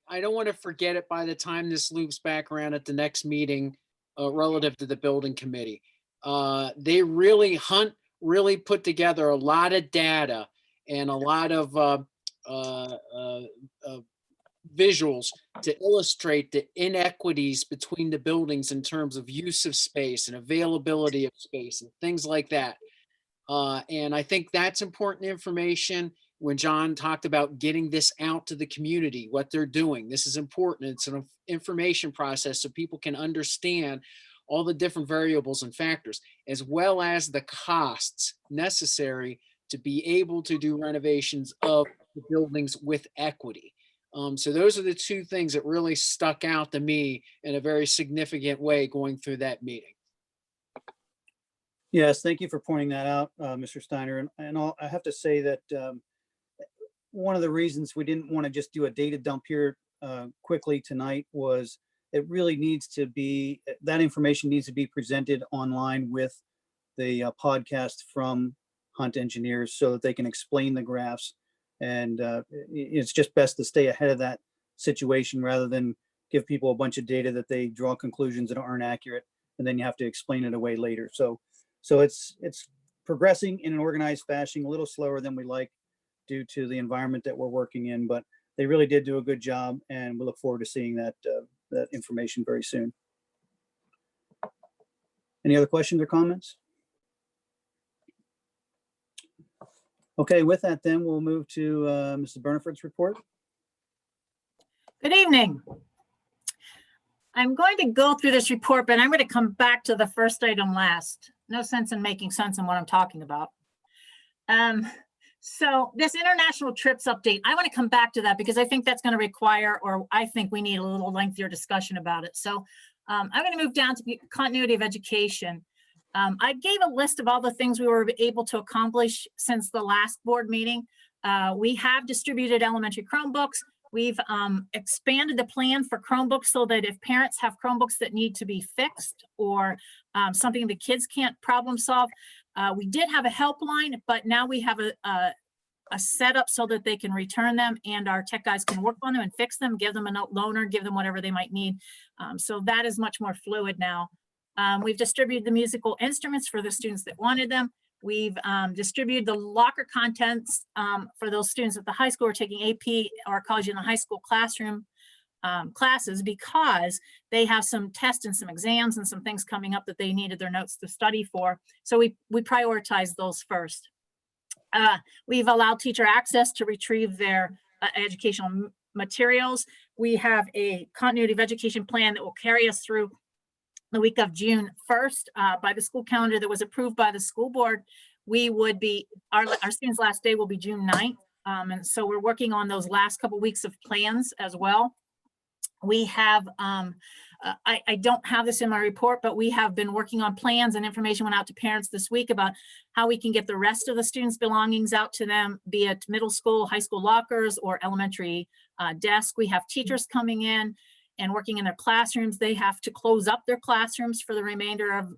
I don't want to forget it by the time this loops back around at the next meeting relative to the building committee. They really put together a lot of data and a lot of visuals to illustrate the inequities between the buildings in terms of use of space and availability of space and things like that. And I think that's important information when John talked about getting this out to the community, what they're doing. This is important. It's an information process so people can understand all the different variables and factors, as well as the costs necessary to be able to do renovations of the buildings with equity. So those are the 2 things that really stuck out to me in a very significant way going through that meeting. Yes, thank you for pointing that out, Mr. Steiner. And I have to say that one of the reasons we didn't want to just do a data dump here quickly tonight was it really needs to be, that information needs to be presented online with the podcast from Hunt Engineers so that they can explain the graphs. And it's just best to stay ahead of that situation rather than give people a bunch of data that they draw conclusions that aren't accurate, and then you have to explain it away later. So it's progressing in an organized fashion, a little slower than we like due to the environment that we're working in, but they really did do a good job, and we look forward to seeing that information very soon. Any other questions or comments? Okay, with that, then we'll move to Mrs. Burniford's report. Good evening. I'm going to go through this report, but I'm going to come back to the first item last. No sense in making sense in what I'm talking about. So this international trips update, I want to come back to that because I think that's going to require, or I think we need a little lengthier discussion about it. So I'm going to move down to continuity of education. I gave a list of all the things we were able to accomplish since the last board meeting. We have distributed elementary Chromebooks. We've expanded the plan for Chromebooks so that if parents have Chromebooks that need to be fixed or something the kids can't problem solve, we did have a helpline, but now we have a setup so that they can return them and our tech guys can work on them and fix them, give them a loaner, give them whatever they might need. So that is much more fluid now. We've distributed the musical instruments for the students that wanted them. We've distributed the locker contents for those students at the high school who are taking AP or college in the high school classroom classes because they have some tests and some exams and some things coming up that they needed their notes to study for. So we prioritize those first. We've allowed teacher access to retrieve their educational materials. We have a continuity of education plan that will carry us through the week of June 1st by the school calendar that was approved by the school board. we would be, our students' last day will be June 9th. And so we're working on those last couple weeks of plans as well. We have, I don't have this in my report, but we have been working on plans, and information went out to parents this week about how we can get the rest of the students' belongings out to them, be it middle school, high school lockers, or elementary desk. We have teachers coming in and working in their classrooms. They have to close up their classrooms for the remainder of,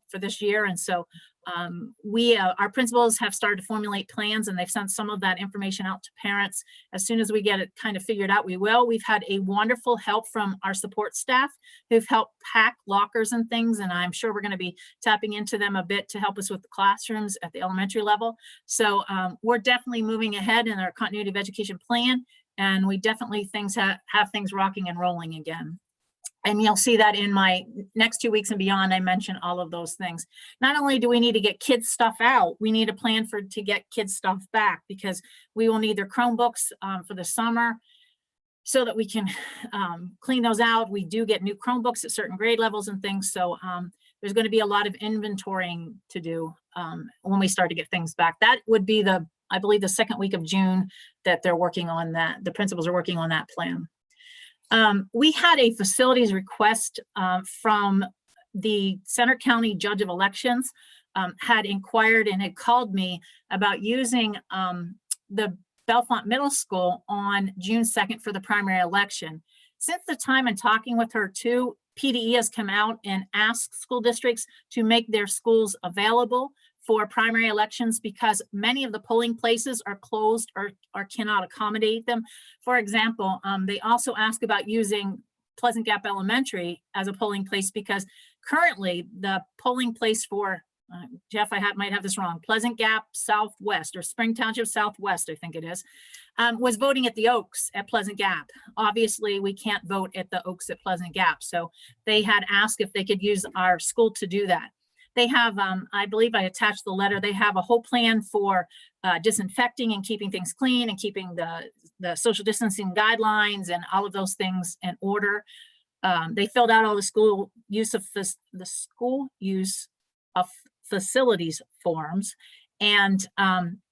for this year. And so our principals have started to formulate plans, and they've sent some of that information out to parents. As soon as we get it kind of figured out, we will. We've had a wonderful help from our support staff who've helped pack lockers and things, and I'm sure we're going to be tapping into them a bit to help us with the classrooms at the elementary level. So we're definitely moving ahead in our continuity of education plan, and we definitely have things rocking and rolling again. And you'll see that in my next 2 weeks and beyond, I mention all of those things. Not only do we need to get kids' stuff out, we need a plan to get kids' stuff back, because we will need their Chromebooks for the summer so that we can clean those out. We do get new Chromebooks at certain grade levels and things. So there's going to be a lot of inventorying to do when we start to get things back. That would be I believe the second week of June that they're working on that. The principals are working on that plan. We had a facilities request from the Center County Judge of Elections, had inquired and had called me about using the Bellefonte Middle School on June 2nd for the primary election. Since the time and talking with her too, PDE has come out and asked school districts to make their schools available for primary elections, because many of the polling places are closed or cannot accommodate them. For example, they also ask about using Pleasant Gap Elementary as a polling place, because currently the polling place for, Jeff, might have this wrong, Pleasant Gap Southwest, or Spring Township Southwest, I think it is, was voting at the Oaks at Pleasant Gap. Obviously, we can't vote at the Oaks at Pleasant Gap. So they had asked if they could use our school to do that. They have, I believe I attached the letter, they have a whole plan for disinfecting and keeping things clean and keeping the social distancing guidelines and all of those things in order. They filled out all the school use of facilities forms, and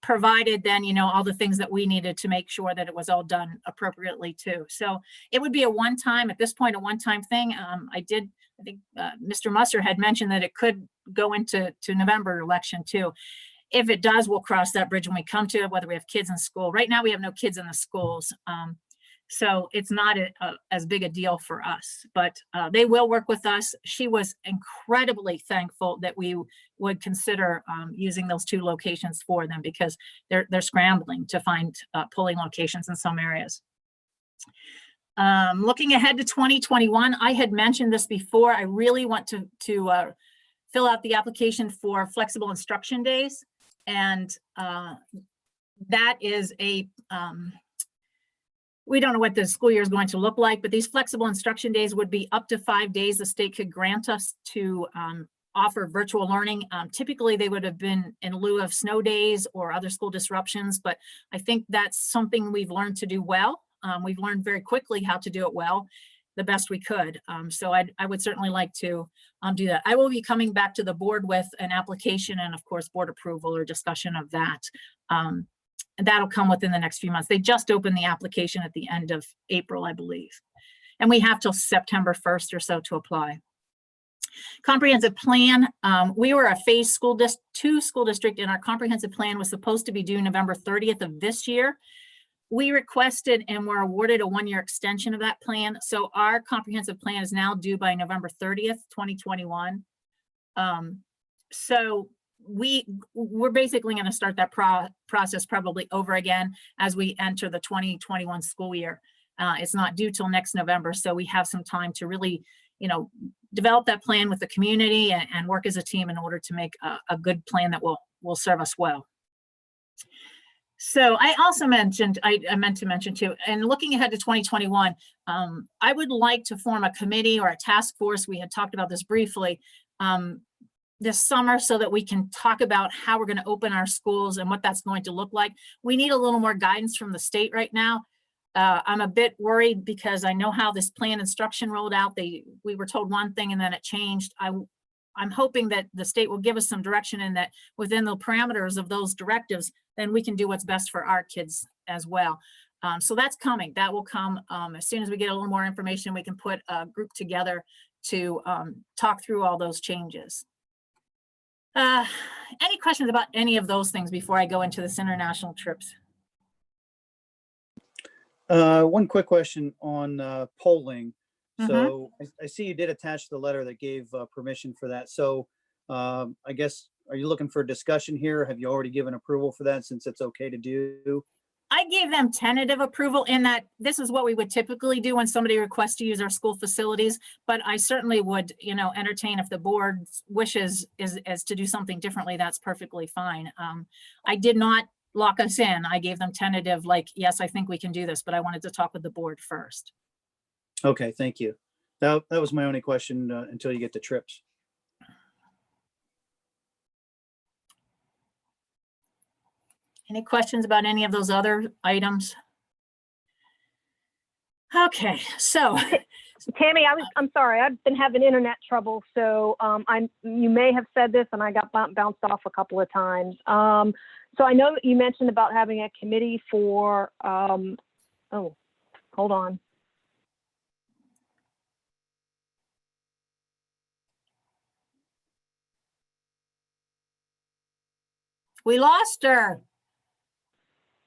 provided then, all the things that we needed to make sure that it was all done appropriately too. So it would be a one-time thing. I think Mr. Musser had mentioned that it could go into November election too. If it does, we'll cross that bridge when we come to it, whether we have kids in school. Right now, we have no kids in the schools. So it's not as big a deal for us, but they will work with us. She was incredibly thankful that we would consider using those two locations for them, because they're scrambling to find polling locations in some areas. Looking ahead to 2021, I had mentioned this before. I really want to fill out the application for flexible instruction days. And that is we don't know what the school year is going to look like, but these flexible instruction days would be up to 5 days the state could grant us to offer virtual learning. Typically, they would have been in lieu of snow days or other school disruptions, but I think that's something we've learned to do well. We've learned very quickly how to do it well, the best we could. So I would certainly like to do that. I will be coming back to the board with an application and of course, board approval or discussion of that. And that'll come within the next few months. They just opened the application at the end of April, I believe. And we have till September 1st or so to apply. Comprehensive plan, we were a phase 2 school district, and our comprehensive plan was supposed to be due November 30th of this year. We requested and were awarded a 1-year extension of that plan. So our comprehensive plan is now due by November 30th, 2021. So we're basically going to start that process probably over again as we enter the 2021 school year. It's not due till next November. So we have some time to really, develop that plan with the community and work as a team in order to make a good plan that will serve us well. So I also mentioned, I meant to mention too, and looking ahead to 2021, I would like to form a committee or a task force. We had talked about this briefly this summer so that we can talk about how we're going to open our schools and what that's going to look like. We need a little more guidance from the state right now. I'm a bit worried because I know how this plan instruction rolled out. We were told one thing and then it changed. I'm hoping that the state will give us some direction and that within the parameters of those directives, then we can do what's best for our kids as well. So that's coming. That will come as soon as we get a little more information. We can put a group together to talk through all those changes. Any questions about any of those things before I go into this international trips? One quick question on polling. Mhm. So I see you did attach the letter that gave permission for that. So I guess, are you looking for a discussion here? Have you already given approval for that since it's okay to do? I gave them tentative approval in that this is what we would typically do when somebody requests to use our school facilities, but I certainly would, entertain if the board's wishes is to do something differently, that's perfectly fine. I did not lock us in. I gave them tentative, like, yes, I think we can do this, but I wanted to talk with the board first. Okay, thank you. That was my only question until you get to trips. Any questions about any of those other items? Okay, so Tammy, I'm sorry, I've been having internet trouble, so you may have said this and I got bounced off a couple of times. So I know that you mentioned about having a committee for, oh, hold on. we lost her.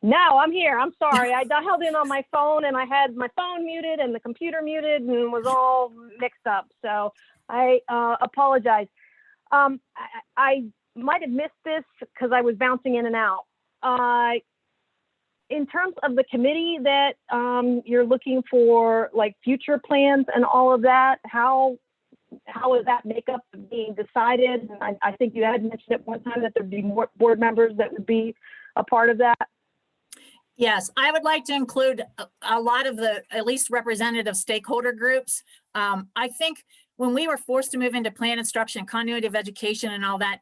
No, I'm here. I'm sorry. I dialed in on my phone and I had my phone muted and the computer muted and was all mixed up. So I apologize. I might have missed this because I was bouncing in and out. In terms of the committee that you're looking for, like future plans and all of that, how is that makeup being decided? And I think you had mentioned at one time that there'd be more board members that would be a part of that. Yes, I would like to include a lot of the at least representative stakeholder groups. I think when we were forced to move into plan instruction, continuity of education and all that,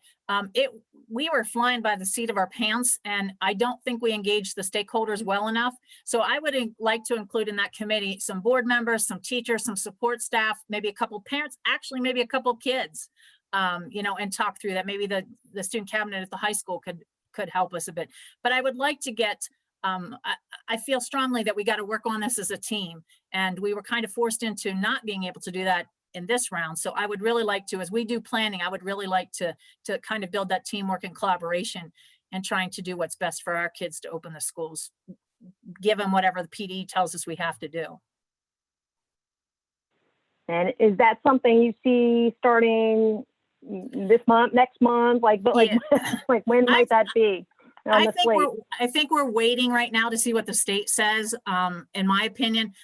we were flying by the seat of our pants, and I don't think we engaged the stakeholders well enough. So I would like to include in that committee some board members, some teachers, some support staff, maybe a couple parents, actually maybe a couple kids, and talk through that. Maybe the student cabinet at the high school could help us a bit. But I would like to get I feel strongly that we got to work on this as a team, and we were kind of forced into not being able to do that in this round. So I would really like to, as we do planning, I would really like to kind of build that teamwork and collaboration and trying to do what's best for our kids to open the schools, given whatever the PD tells us we have to do. And is that something you see starting this month, next month? Like when might that be? I think we're waiting right now to see what the state says. In my opinion,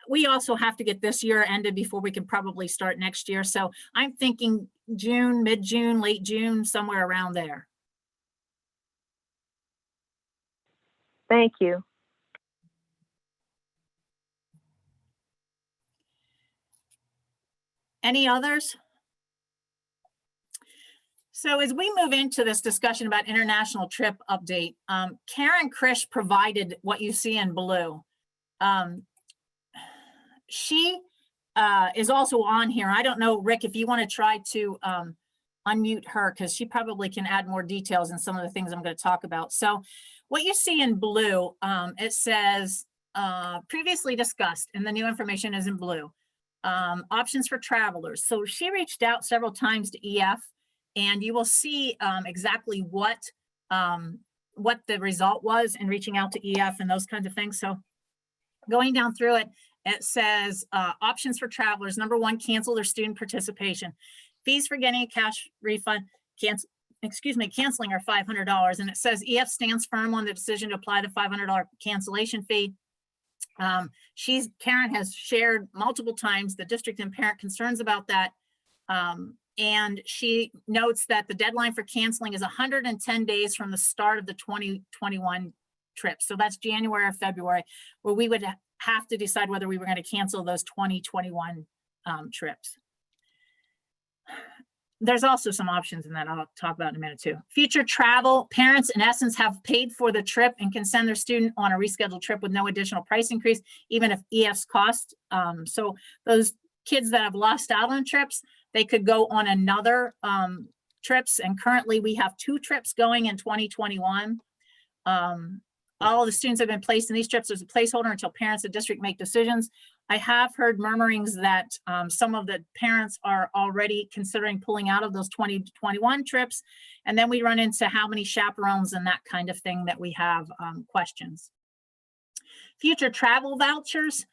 we also have to get this year ended before we can probably start next year. So I'm thinking June, mid-June, late June, somewhere around there. Thank you. Any others? So as we move into this discussion about international trip update, Karen Krish provided what you see in blue. She is also on here. I don't know, Rick, if you want to try to unmute her, because she probably can add more details in some of the things I'm going to talk about. So what you see in blue, it says previously discussed, and the new information is in blue. Options for travelers. So she reached out several times to EF, and you will see exactly what the result was in reaching out to EF and those kinds of things. So going down through it, it says options for travelers. Number one, cancel their student participation. Fees for getting a cash refund, canceling are $500. And it says EF stands firm on the decision to apply the $500 cancellation fee. Karen has shared multiple times the district and parent concerns about that. And she notes that the deadline for canceling is 110 days from the start of the 2021 trip. So that's January or February, where we would have to decide whether we were going to cancel those 2021 trips. There's also some options in that I'll talk about in a minute too. Future travel, parents in essence have paid for the trip and can send their student on a rescheduled trip with no additional price increase, even if EF's cost. So those kids that have lost out on trips, they could go on another trips. And currently we have 2 trips going in 2021. All the students have been placed in these trips as a placeholder until parents of district make decisions. I have heard murmurings that some of the parents are already considering pulling out of those 2021 trips. And then we run into how many chaperones and that kind of thing that we have questions. Future travel vouchers.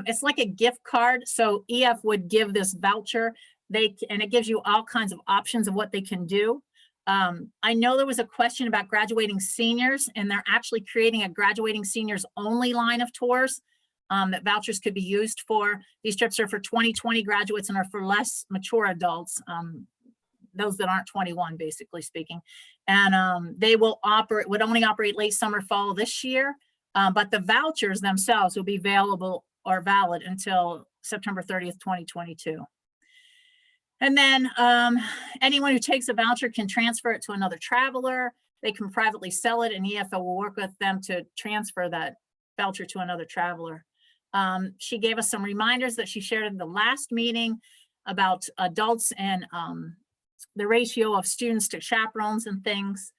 It's like a gift card. So EF would give this voucher. And it gives you all kinds of options of what they can do. I know there was a question about graduating seniors, and they're actually creating a graduating seniors only line of tours that vouchers could be used for. These trips are for 2020 graduates and are for less mature adults, those that aren't 21, basically speaking. And they would only operate late summer, fall this year, but the vouchers themselves will be available or valid until September 30th, 2022. And then anyone who takes a voucher can transfer it to another traveler. They can privately sell it, and EFO will work with them to transfer that voucher to another traveler. She gave us some reminders that she shared in the last meeting about adults and the ratio of students to chaperones and things.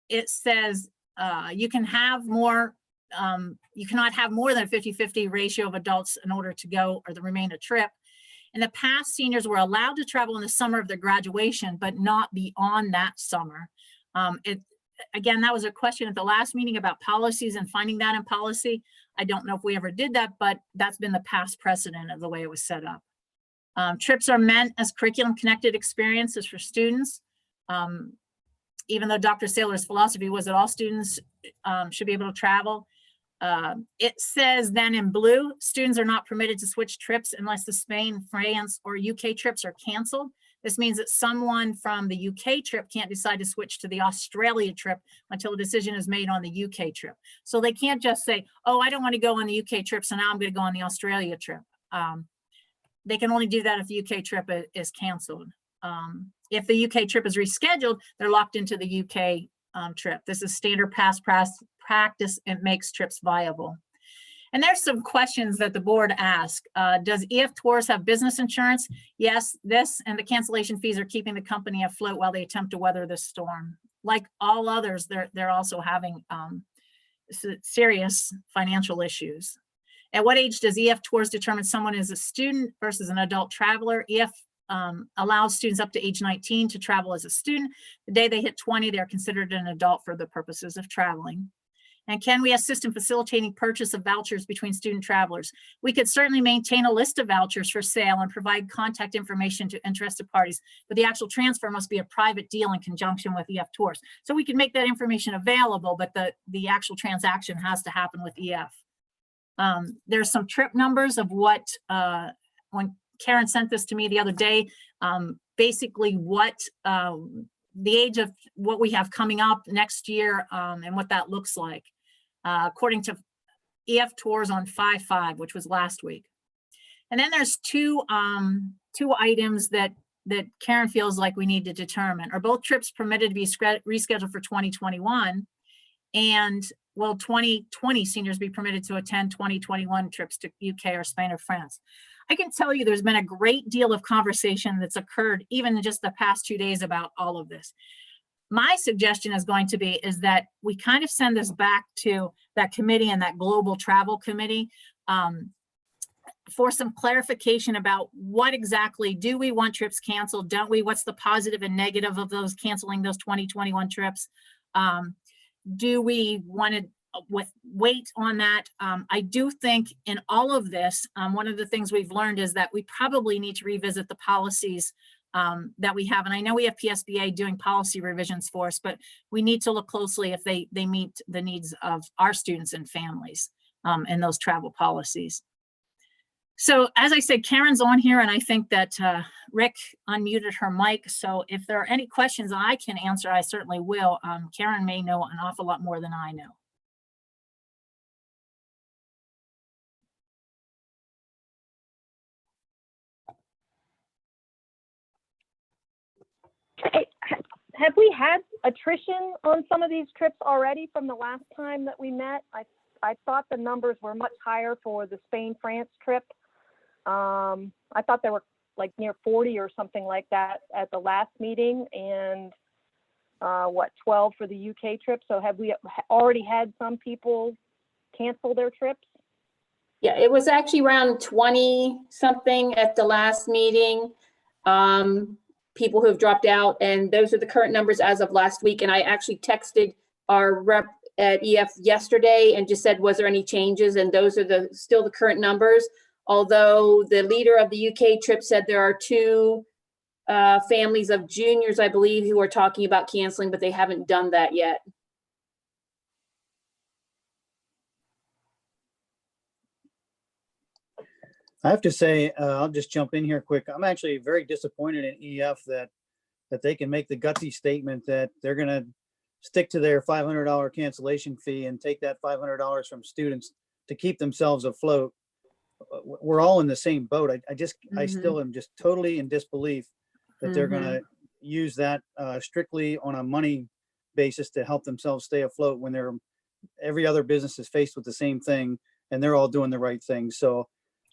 It says you can have more, you cannot have more than a 50-50 ratio of adults in order to go or to remain a trip. In the past, seniors were allowed to travel in the summer of their graduation, but not beyond that summer. Again, that was a question at the last meeting about policies and finding that in policy. I don't know if we ever did that, but that's been the past precedent of the way it was set up. Trips are meant as curriculum connected experiences for students. Even though Dr. Saylor's philosophy was that all students should be able to travel. It says then in blue, students are not permitted to switch trips unless the Spain, France, or UK trips are canceled. This means that someone from the UK trip can't decide to switch to the Australia trip until a decision is made on the UK trip. So they can't just say, oh, I don't want to go on the UK trip, so now I'm going to go on the Australia trip. They can only do that if the UK trip is canceled. If the UK trip is rescheduled, they're locked into the UK trip. This is standard past practice. It makes trips viable. And there's some questions that the board asked. Does EF Tours have business insurance? Yes, this and the cancellation fees are keeping the company afloat while they attempt to weather this storm. Like all others, they're also having serious financial issues. At what age does EF Tours determine someone is a student versus an adult traveler? EF allows students up to age 19 to travel as a student. The day they hit 20, they're considered an adult for the purposes of traveling. And can we assist in facilitating purchase of vouchers between student travelers? We could certainly maintain a list of vouchers for sale and provide contact information to interested parties, but the actual transfer must be a private deal in conjunction with EF Tours. So we can make that information available, but the actual transaction has to happen with EF. There's some trip numbers of what, when Karen sent this to me the other day, basically what the age of what we have coming up next year and what that looks like, according to EF Tours on 5/5, which was last week. And then there's two items that Karen feels like we need to determine. Are both trips permitted to be rescheduled for 2021? And will 2020 seniors be permitted to attend 2021 trips to UK or Spain or France? I can tell you there's been a great deal of conversation that's occurred even in just the past 2 days about all of this. My suggestion is going to be is that we kind of send this back to that committee and that global travel committee for some clarification about what exactly do we want trips canceled? Don't we? What's the positive and negative of those canceling those 2021 trips? Do we want to wait on that? I do think in all of this, one of the things we've learned is that we probably need to revisit the policies that we have. And I know we have PSBA doing policy revisions for us, but we need to look closely if they meet the needs of our students and families in those travel policies. So as I said, Karen's on here, and I think that Rick unmuted her mic. So if there are any questions I can answer, I certainly will. Karen may know an awful lot more than I know. Have we had attrition on some of these trips already from the last time that we met? I thought the numbers were much higher for the Spain-France trip. I thought there were like near 40 or something like that at the last meeting, and 12 for the UK trip. So have we already had some people cancel their trips? Yeah, it was actually around 20 something at the last meeting. People who have dropped out, and those are the current numbers as of last week. And I actually texted our rep at EF yesterday and just said, was there any changes? And those are still the current numbers. Although the leader of the UK trip said there are 2 families of juniors, I believe, who are talking about canceling, but they haven't done that yet. I have to say, I'll just jump in here quick. I'm actually very disappointed in EF that they can make the gutsy statement that they're going to stick to their $500 cancellation fee and take that $500 from students to keep themselves afloat. We're all in the same boat. I still am just totally in disbelief that they're going to use that strictly on a money basis to help themselves stay afloat when every other business is faced with the same thing and they're all doing the right thing. So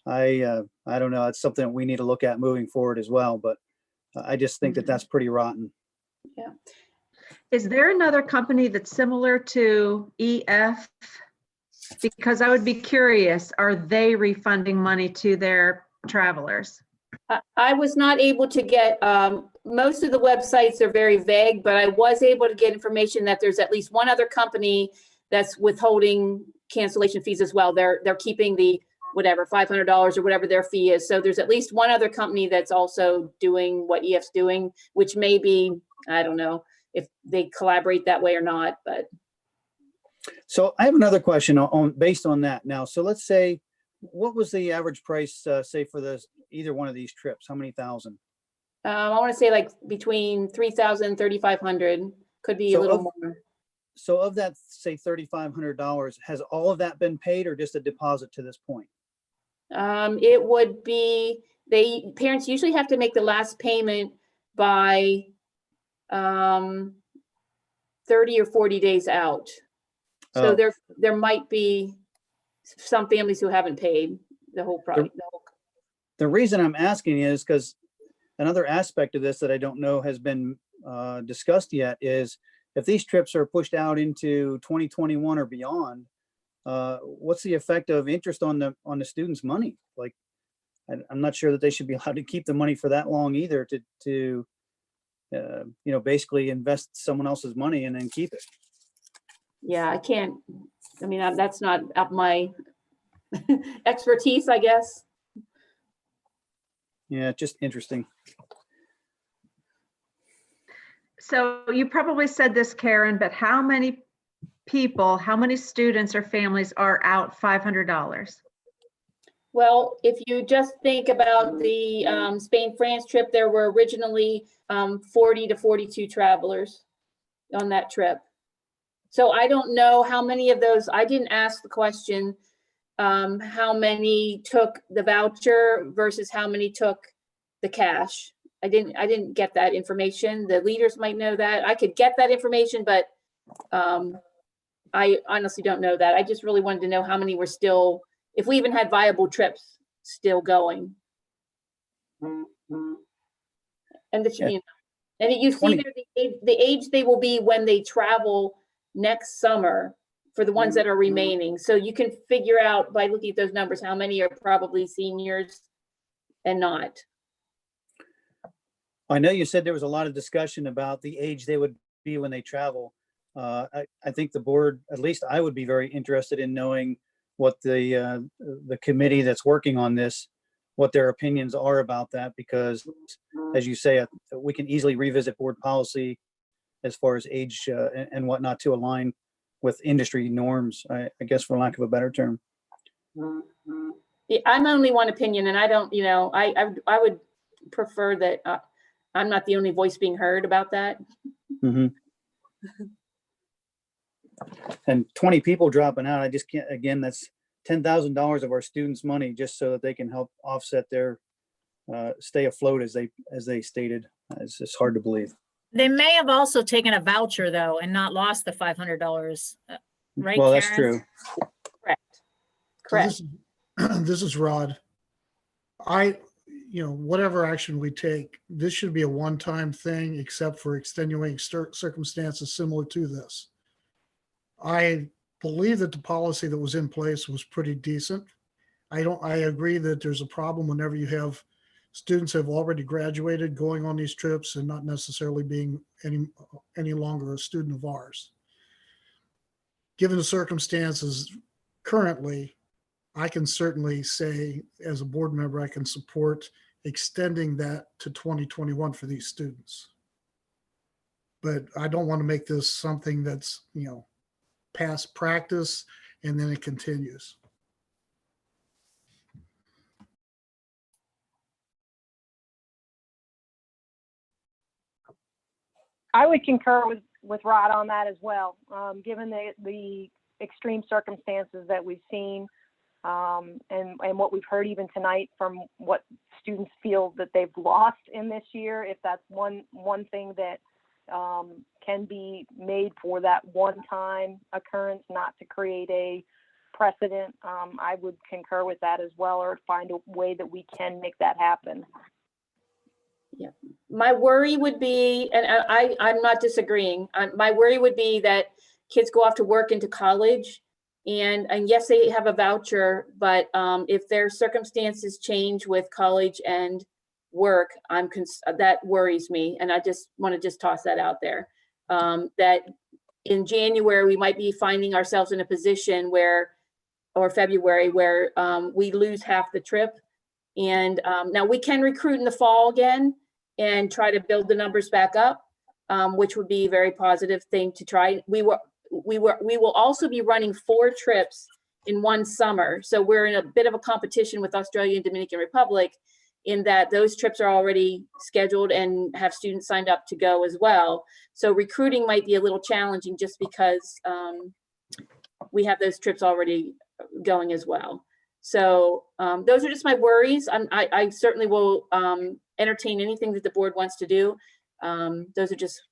I don't know. It's something that we need to look at moving forward as well. But I just think that that's pretty rotten. Yeah. Is there another company that's similar to EF? Because I would be curious, are they refunding money to their travelers? I was not able to get, most of the websites are very vague, but I was able to get information that there's at least one other company that's withholding cancellation fees as well. They're keeping the whatever, $500 or whatever their fee is. So there's at least one other company that's also doing what EF's doing, which may be, I don't know if they collaborate that way or not, but. So I have another question based on that now. So let's say, what was the average price, say for either one of these trips? How many thousand? I want to say like between 3,000 and 3,500, could be a little more. So of that, say $3,500, has all of that been paid or just a deposit to this point? It would be, parents usually have to make the last payment by 30 or 40 days out. So there might be some families who haven't paid the whole project. The reason I'm asking is because another aspect of this that I don't know has been discussed yet is if these trips are pushed out into 2021 or beyond, what's the effect of interest on the students' money? Like, I'm not sure that they should be allowed to keep the money for that long either to basically invest someone else's money and then keep it. Yeah, I can't, I mean, that's not up my expertise, I guess. Yeah, just interesting. So you probably said this, Karen, but how many students or families are out $500? Well, if you just think about the Spain-France trip, there were originally 40 to 42 travelers on that trip. So I don't know how many of those, I didn't ask the question, how many took the voucher versus how many took the cash. I didn't get that information. The leaders might know that. I could get that information, but I honestly don't know that. I just really wanted to know how many were still, if we even had viable trips still going. And you see there the age they will be when they travel next summer for the ones that are remaining. So you can figure out by looking at those numbers how many are probably seniors and not. I know you said there was a lot of discussion about the age they would be when they travel. I think the board, at least I would be very interested in knowing what the committee that's working on this, what their opinions are about that, because as you say, we can easily revisit board policy as far as age and whatnot to align with industry norms, I guess, for lack of a better term. Yeah, I'm only one opinion, and I don't, I would prefer that I'm not the only voice being heard about that. Mm-hmm. And 20 people dropping out, I just can't, again, that's $10,000 of our students' money just so that they can help offset their stay afloat as they stated. It's just hard to believe. They may have also taken a voucher though and not lost the $500, right? Well, Karen? that's true. Correct. So this is Rod. whatever action we take, this should be a one-time thing, except for extenuating circumstances similar to this. I believe that the policy that was in place was pretty decent. I agree that there's a problem whenever you have students have already graduated going on these trips and not necessarily being any longer a student of ours. Given the circumstances currently, I can certainly say as a board member, I can support extending that to 2021 for these students. But I don't want to make this something that's, past practice and then it continues. I would concur with Rod on that as well. Given the extreme circumstances that we've seen, and what we've heard even tonight from what students feel that they've lost in this year, if that's one thing that can be made for that one-time occurrence, not to create a precedent, I would concur with that as well, or find a way that we can make that happen. Yeah, my worry would be, and I'm not disagreeing, my worry would be that kids go off to work into college, and yes, they have a voucher, but if their circumstances change with college and work, that worries me, and I just want to toss that out there. That in January we might be finding ourselves in a position where, or February, where we lose half the trip. And now we can recruit in the fall again and try to build the numbers back up, which would be a very positive thing to try. We will also be running 4 trips in one summer. So we're in a bit of a competition with Australia and Dominican Republic, in that those trips are already scheduled and have students signed up to go as well. So recruiting might be a little challenging just because we have those trips already going as well. So those are just my worries. I certainly will entertain anything that the board wants to do. Those are just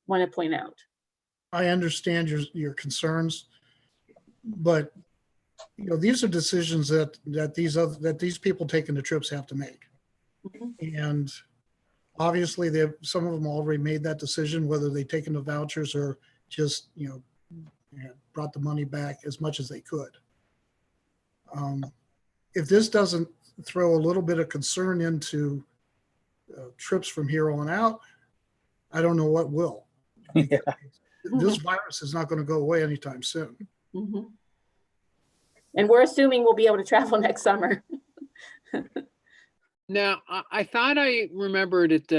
want to point out. I understand your concerns, but these are decisions that these people taking the trips have to make. Mm-hmm. And obviously some of them already made that decision, whether they taken the vouchers or just brought the money back as much as they could. If this doesn't throw a little bit of concern into trips from here on out, I don't know what will. Yeah. This virus is not going to go away anytime soon. Mm-hmm. And we're assuming we'll be able to travel next summer. Now, I thought I remembered at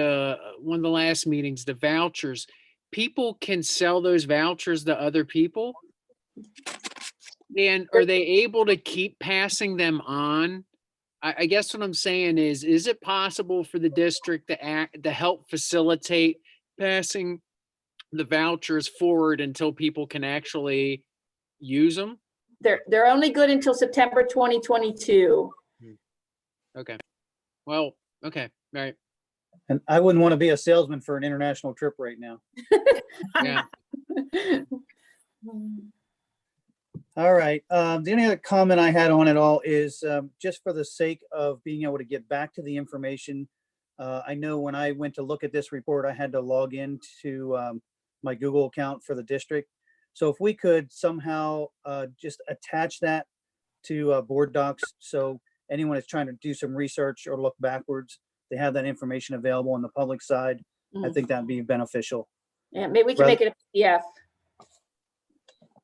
one of the last meetings, the vouchers, people can sell those vouchers to other people. And are they able to keep passing them on? I guess what I'm saying is it possible for the district to help facilitate passing the vouchers forward until people can actually use them? They're only good until September 2022. Okay. Well, okay. All right. And I wouldn't want to be a salesman for an international trip right now. Yeah. All right. The only other comment I had on it all is just for the sake of being able to get back to the information. I know when I went to look at this report, I had to log into my Google account for the district. So if we could somehow just attach that to board docs, so anyone is trying to do some research or look backwards, they have that information available on the public side. I think that'd be beneficial. Yeah, maybe we can make it a PDF.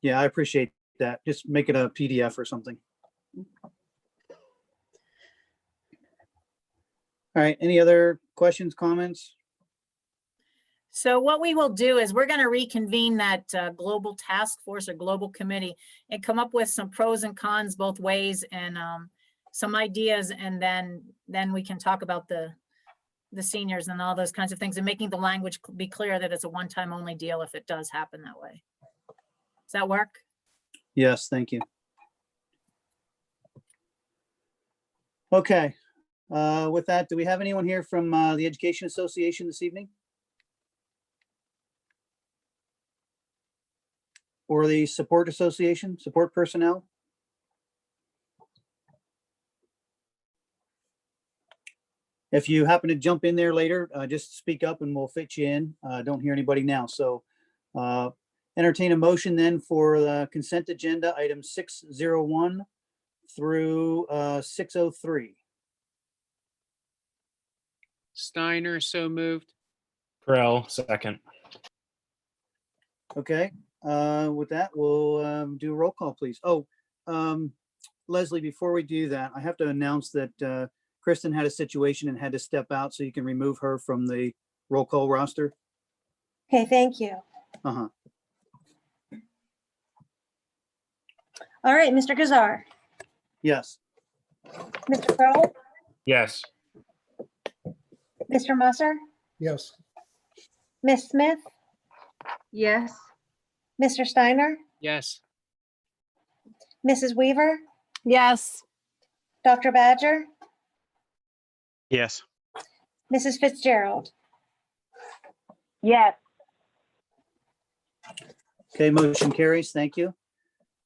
Yeah, I appreciate that. Just make it a PDF or something. All right, any other questions, comments? So what we will do is we're going to reconvene that global task force or global committee and come up with some pros and cons both ways and some ideas, and then we can talk about the seniors and all those kinds of things, and making the language be clear that it's a one-time only deal if it does happen that way. Does that work? Yes, thank you. Okay. With that, do we have anyone here from the Education Association this evening? Or the Support Association, support personnel? If you happen to jump in there later, just speak up and we'll fit you in. Don't hear anybody now. So entertain a motion then for the consent agenda, items 601 through 603. Steiner, so moved. Krell, second. Okay, with that, we'll do a roll call, please. Oh, Leslie, before we do that, I have to announce that Kristen had a situation and had to step out, so you can remove her from the roll call roster. Okay, thank you. Uh-huh. All right, Mr. Gazar, Yes. Mr. Crowell, Yes. Mr. Musser, Yes. Miss Smith, Yes. Mr. Steiner, Yes. Mrs. Weaver, Yes. Dr. Badger, Yes. Mrs. Fitzgerald. Yes. Okay, motion carries. Thank you.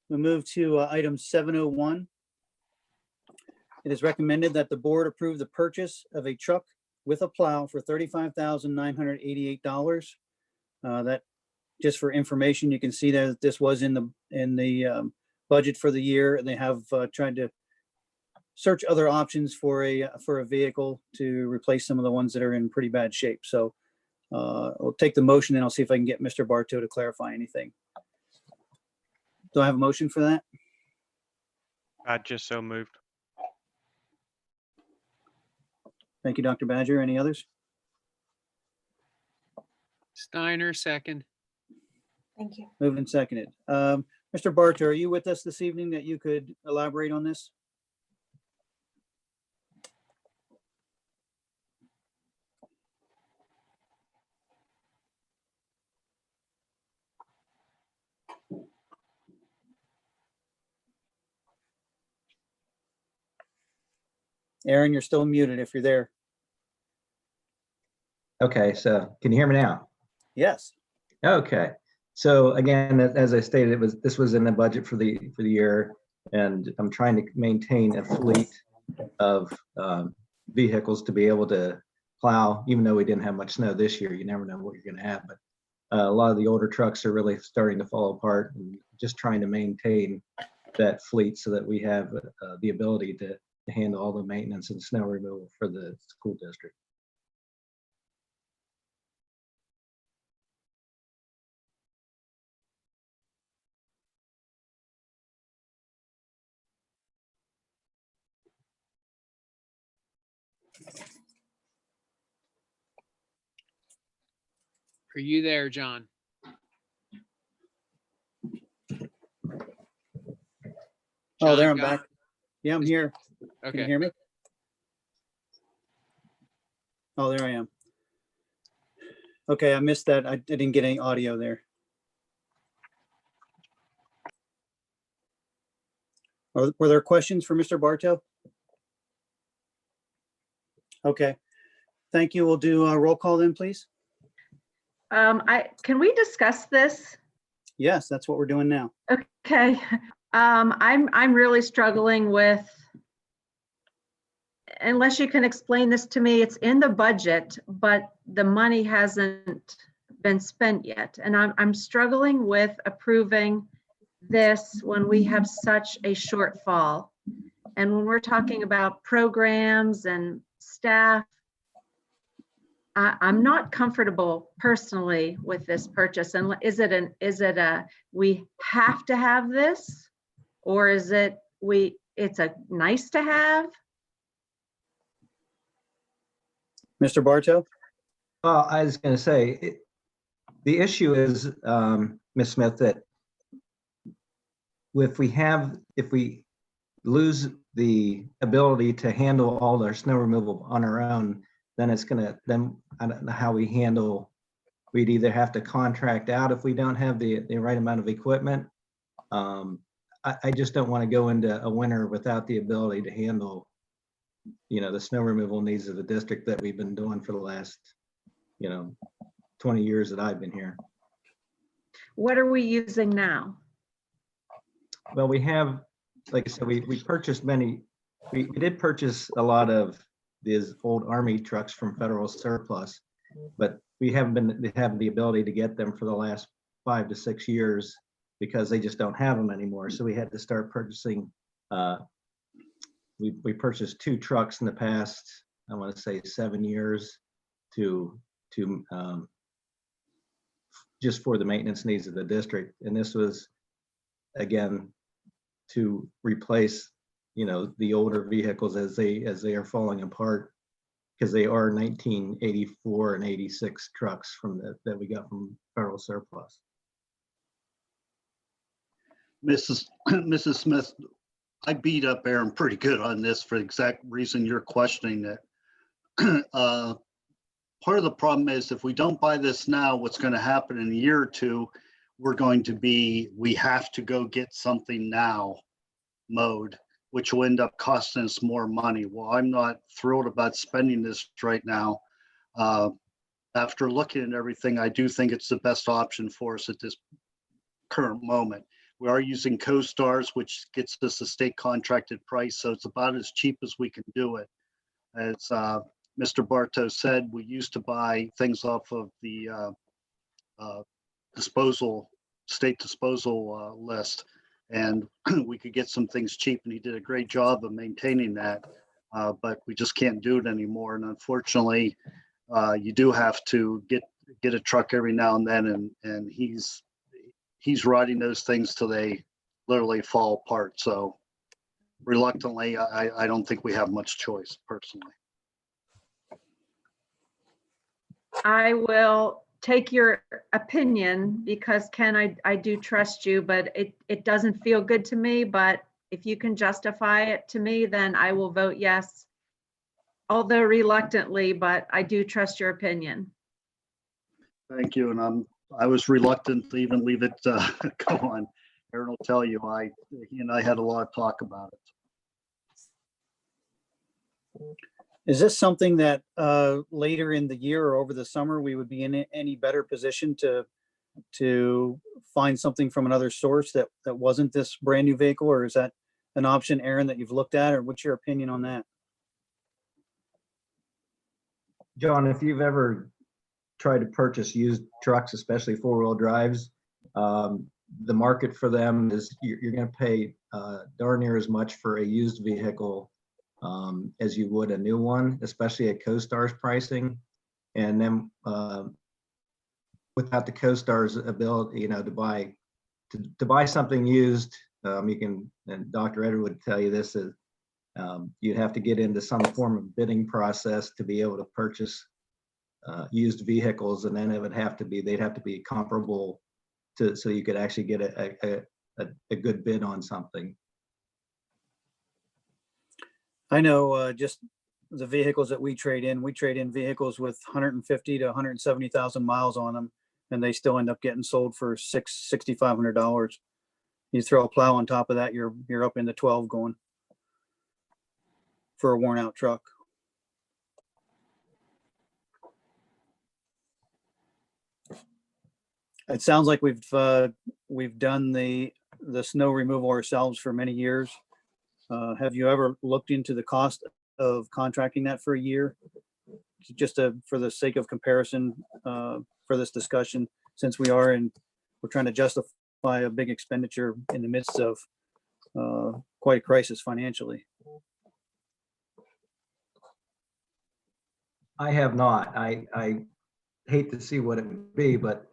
We move to item 701. It is recommended that the board approve the purchase of a truck with a plow for $35,988. That, just for information, you can see that this was in the budget for the year. They have tried to search other options for a vehicle to replace some of the ones that are in pretty bad shape. So I'll take the motion and I'll see if I can get Mr. Bartow to clarify anything. Do I have a motion for that? Badger, so moved. Thank you, Dr. Badger. Any others? Steiner, second. Thank you. Moved and seconded. Mr. Bartow, are you with us this evening that you could elaborate on this? Aaron, you're still muted if you're there. Okay, so can you hear me now? Yes. Okay, so again, as I stated, this was in the budget for the year, and I'm trying to maintain a fleet of vehicles to be able to plow. Even though we didn't have much snow this year, you never know what you're going to have. But a lot of the older trucks are really starting to fall apart, and just trying to maintain that fleet so that we have the ability to handle all the maintenance and snow removal for the school district. Are you there, John? Oh, there, I'm John, back. Yeah, I'm here. Can you Okay. hear me? Oh, there I am. Okay, I missed that. I didn't get any audio there. Were there questions for Mr. Bartow? Okay, thank you. We'll do a roll call then, please. Can we discuss this? Yes, that's what we're doing now. Okay. I'm really struggling with, unless you can explain this to me, it's in the budget, but the money hasn't been spent yet. And I'm struggling with approving this when we have such a shortfall. And when we're talking about programs and staff, I'm not comfortable personally with this purchase. And is it a we have to have this, or is it it's a nice to have? Mr. Bartow? Well, I was going to say, the issue is, Ms. Smith, that if we lose the ability to handle all our snow removal on our own, then I don't know how we handle, we'd either have to contract out if we don't have the right amount of equipment. I just don't want to go into a winter without the ability to handle, the snow removal needs of the district that we've been doing for the last, 20 years that I've been here. What are we using now? Well, we have, like I said, we purchased we did purchase a lot of these old Army trucks from federal surplus, but we haven't been having the ability to get them for the last 5 to 6 years because they just don't have them anymore. So we had to start purchasing. We purchased 2 trucks in the past, I want to say 7 years, to just for the maintenance needs of the district. And this was, again, to replace, you know, the older vehicles as they are falling apart, because they are 1984 and 86 trucks that we got from federal surplus. Mrs. Smith, I beat up Aaron pretty good on this for the exact reason you're questioning it. Part of the problem is if we don't buy this now, what's going to happen in a year or two, we have to go get something now mode, which will end up costing us more money. Well, I'm not thrilled about spending this right now. After looking at everything, I do think it's the best option for us at this current moment. We are using CoStars, which gets us a state contracted price, so it's about as cheap as we can do it. As Mr. Bartow said, we used to buy things off of the state disposal list, and we could get some things cheap, and he did a great job of maintaining that, but we just can't do it anymore. And unfortunately, you do have to get a truck every now and then, and he's riding those things till they literally fall apart. So reluctantly, I don't think we have much choice personally. I will take your opinion because Ken, I do trust you, but it doesn't feel good to me. But if you can justify it to me, then I will vote yes. Although reluctantly, but I do trust your opinion. Thank you. And I was reluctant to even leave it go on. Aaron will tell you, he and I had a lot of talk about it. Is this something that later in the year or over the summer, we would be in any better position to find something from another source that wasn't this brand new vehicle? Or is that an option, Aaron, that you've looked at, or what's your opinion on that? John, if you've ever tried to purchase used trucks, especially 4-wheel drives, the market for them is you're going to pay darn near as much for a used vehicle as you would a new one, especially at CoStar's pricing. And then without the CoStar's ability, to buy something used, you can, and Dr. Edward would tell you this, is you'd have to get into some form of bidding process to be able to purchase used vehicles, and then they'd have to be comparable so you could actually get a good bid on something. I know just the vehicles that we trade in vehicles with 150 to 170,000 miles on them, and they still end up getting sold for $6,500. You throw a plow on top of that, you're up in the 12 going for a worn out truck. It sounds like we've done the snow removal ourselves for many years. Have you ever looked into the cost of contracting that for a year? Just for the sake of comparison, for this discussion, since we're trying to justify a big expenditure in the midst of quite a crisis financially. I have not. I hate to see what it would be, but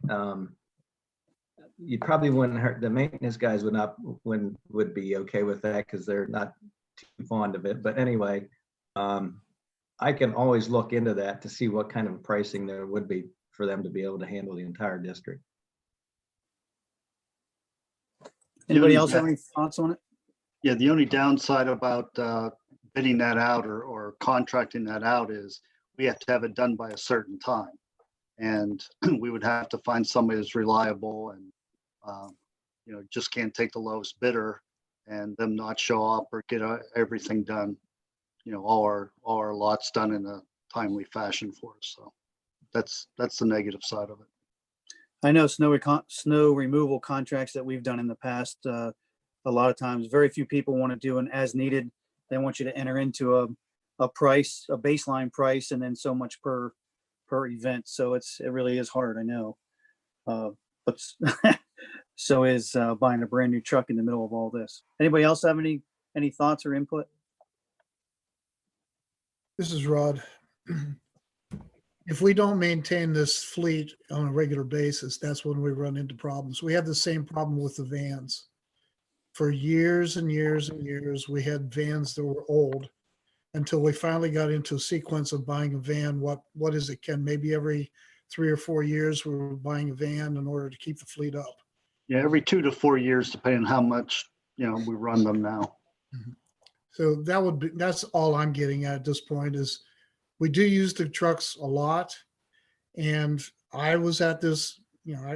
you probably wouldn't hurt. The maintenance guys would be okay with that because they're not too fond of it. But anyway, I can always look into that to see what kind of pricing there would be for them to be able to handle the entire district. Anybody else have any thoughts on it? Yeah, the only downside about bidding that out or contracting that out is we have to have it done by a certain time. And we would have to find somebody that's reliable and, just can't take the lowest bidder and them not show up or get everything done, all our lots done in a timely fashion for us. So that's the negative side of it. I know snow removal contracts that we've done in the past, a lot of times, very few people want to do an as needed. They want you to enter into price, a baseline price, and then so much per event. So it really is hard, I know. But so is buying a brand new truck in the middle of all this. Anybody else have any thoughts or input? This is Rod. If we don't maintain this fleet on a regular basis, that's when we run into problems. We have the same problem with the vans. For years and years and years, we had vans that were old until we finally got into a sequence of buying a van. What is it, Ken? Maybe every 3 or 4 years, we were buying a van in order to keep the fleet up. Yeah, every 2 to 4 years, depending on how much, we run them now. So that's all I'm getting at this point is we do use the trucks a lot. And I was at this,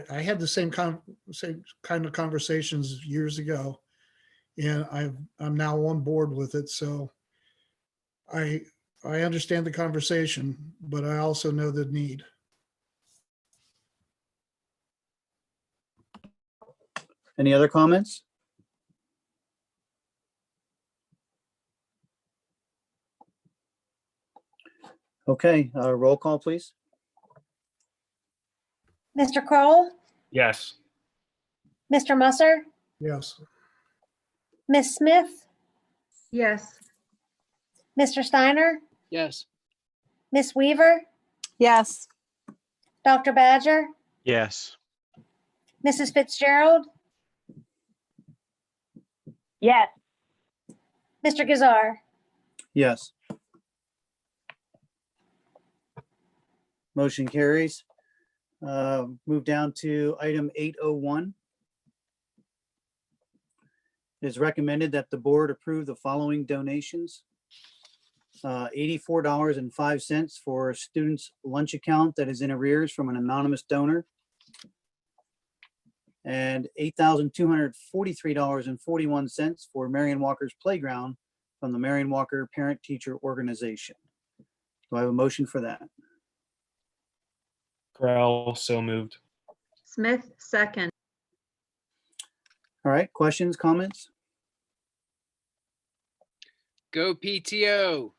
I had the same kind of conversations years ago, and I'm now on board with it. So I understand the conversation, but I also know the need. Any other comments? Okay, roll call, please. Mr. Kroll, Yes. Mr. Musser, Yes. Miss Smith, Yes. Mr. Steiner, Yes. Miss Weaver, Yes. Dr. Badger, Yes. Mrs. Fitzgerald, Yes. Mr. Gazar. Yes. Motion carries. Move down to item 801. It is recommended that the board approve the following donations. $84.05 for a student's lunch account that is in arrears from an anonymous donor. And $8,243.41 for Marion Walker's Playground from the Marion Walker Parent Teacher Organization. Do I have a motion for that? Corral, so moved. Smith, second. All right, questions, comments? Go PTO.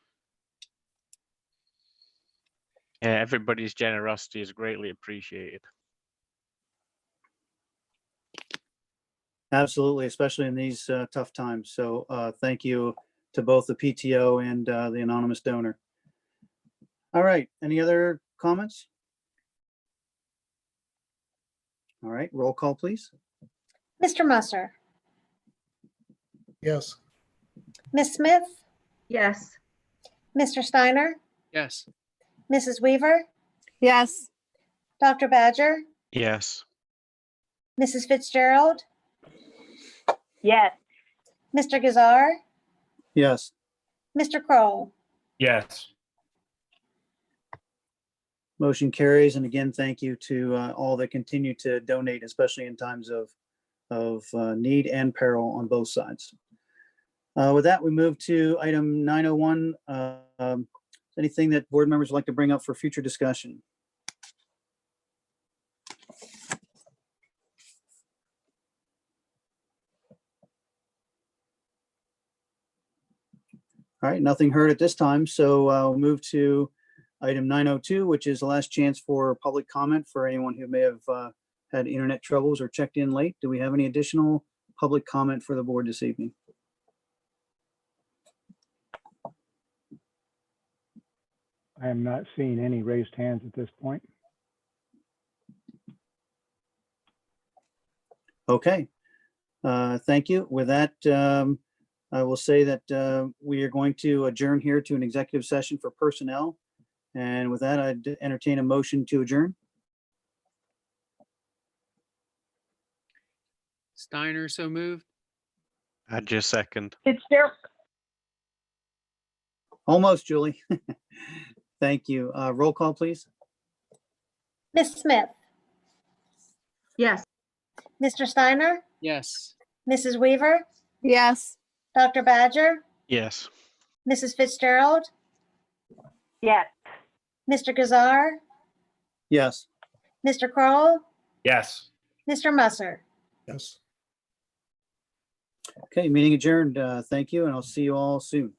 Yeah, everybody's generosity is greatly appreciated. Absolutely, especially in these tough times. So thank you to both the PTO and the anonymous donor. All right, any other comments? All right, roll call, please. Mr. Musser, Yes. Miss Smith, Yes. Mr. Steiner, Yes. Mrs. Weaver, Yes. Dr. Badger, Yes. Mrs. Fitzgerald, Yes. Mr. Gazar, Yes. Mr. Kroll. Yes. Motion carries. And again, thank you to all that continue to donate, especially in times of need and peril on both sides. With that, we move to item 901. Anything that board members would like to bring up for future discussion? All right, nothing heard at this time. So I'll move to item 902, which is the last chance for public comment for anyone who may have had internet troubles or checked in late. Do we have any additional public comment for the board this evening? I am not seeing any raised hands at this point. Okay, thank you. With that, I will say that we are going to adjourn here to an executive session for personnel. And with that, I'd entertain a motion to adjourn. Steiner, so moved. I just second. Fitzgerald. Almost, Julie. Thank you. Roll call, please. Miss Smith, Yes. Mr. Steiner, Yes. Mrs. Weaver, Yes. Dr. Badger, Yes. Mrs. Fitzgerald, Yes. Mr. Gazar, Yes. Mr. Kroll, Yes. Mr. Musser. Yes. Okay, meeting adjourned. Thank you, and I'll see you all soon.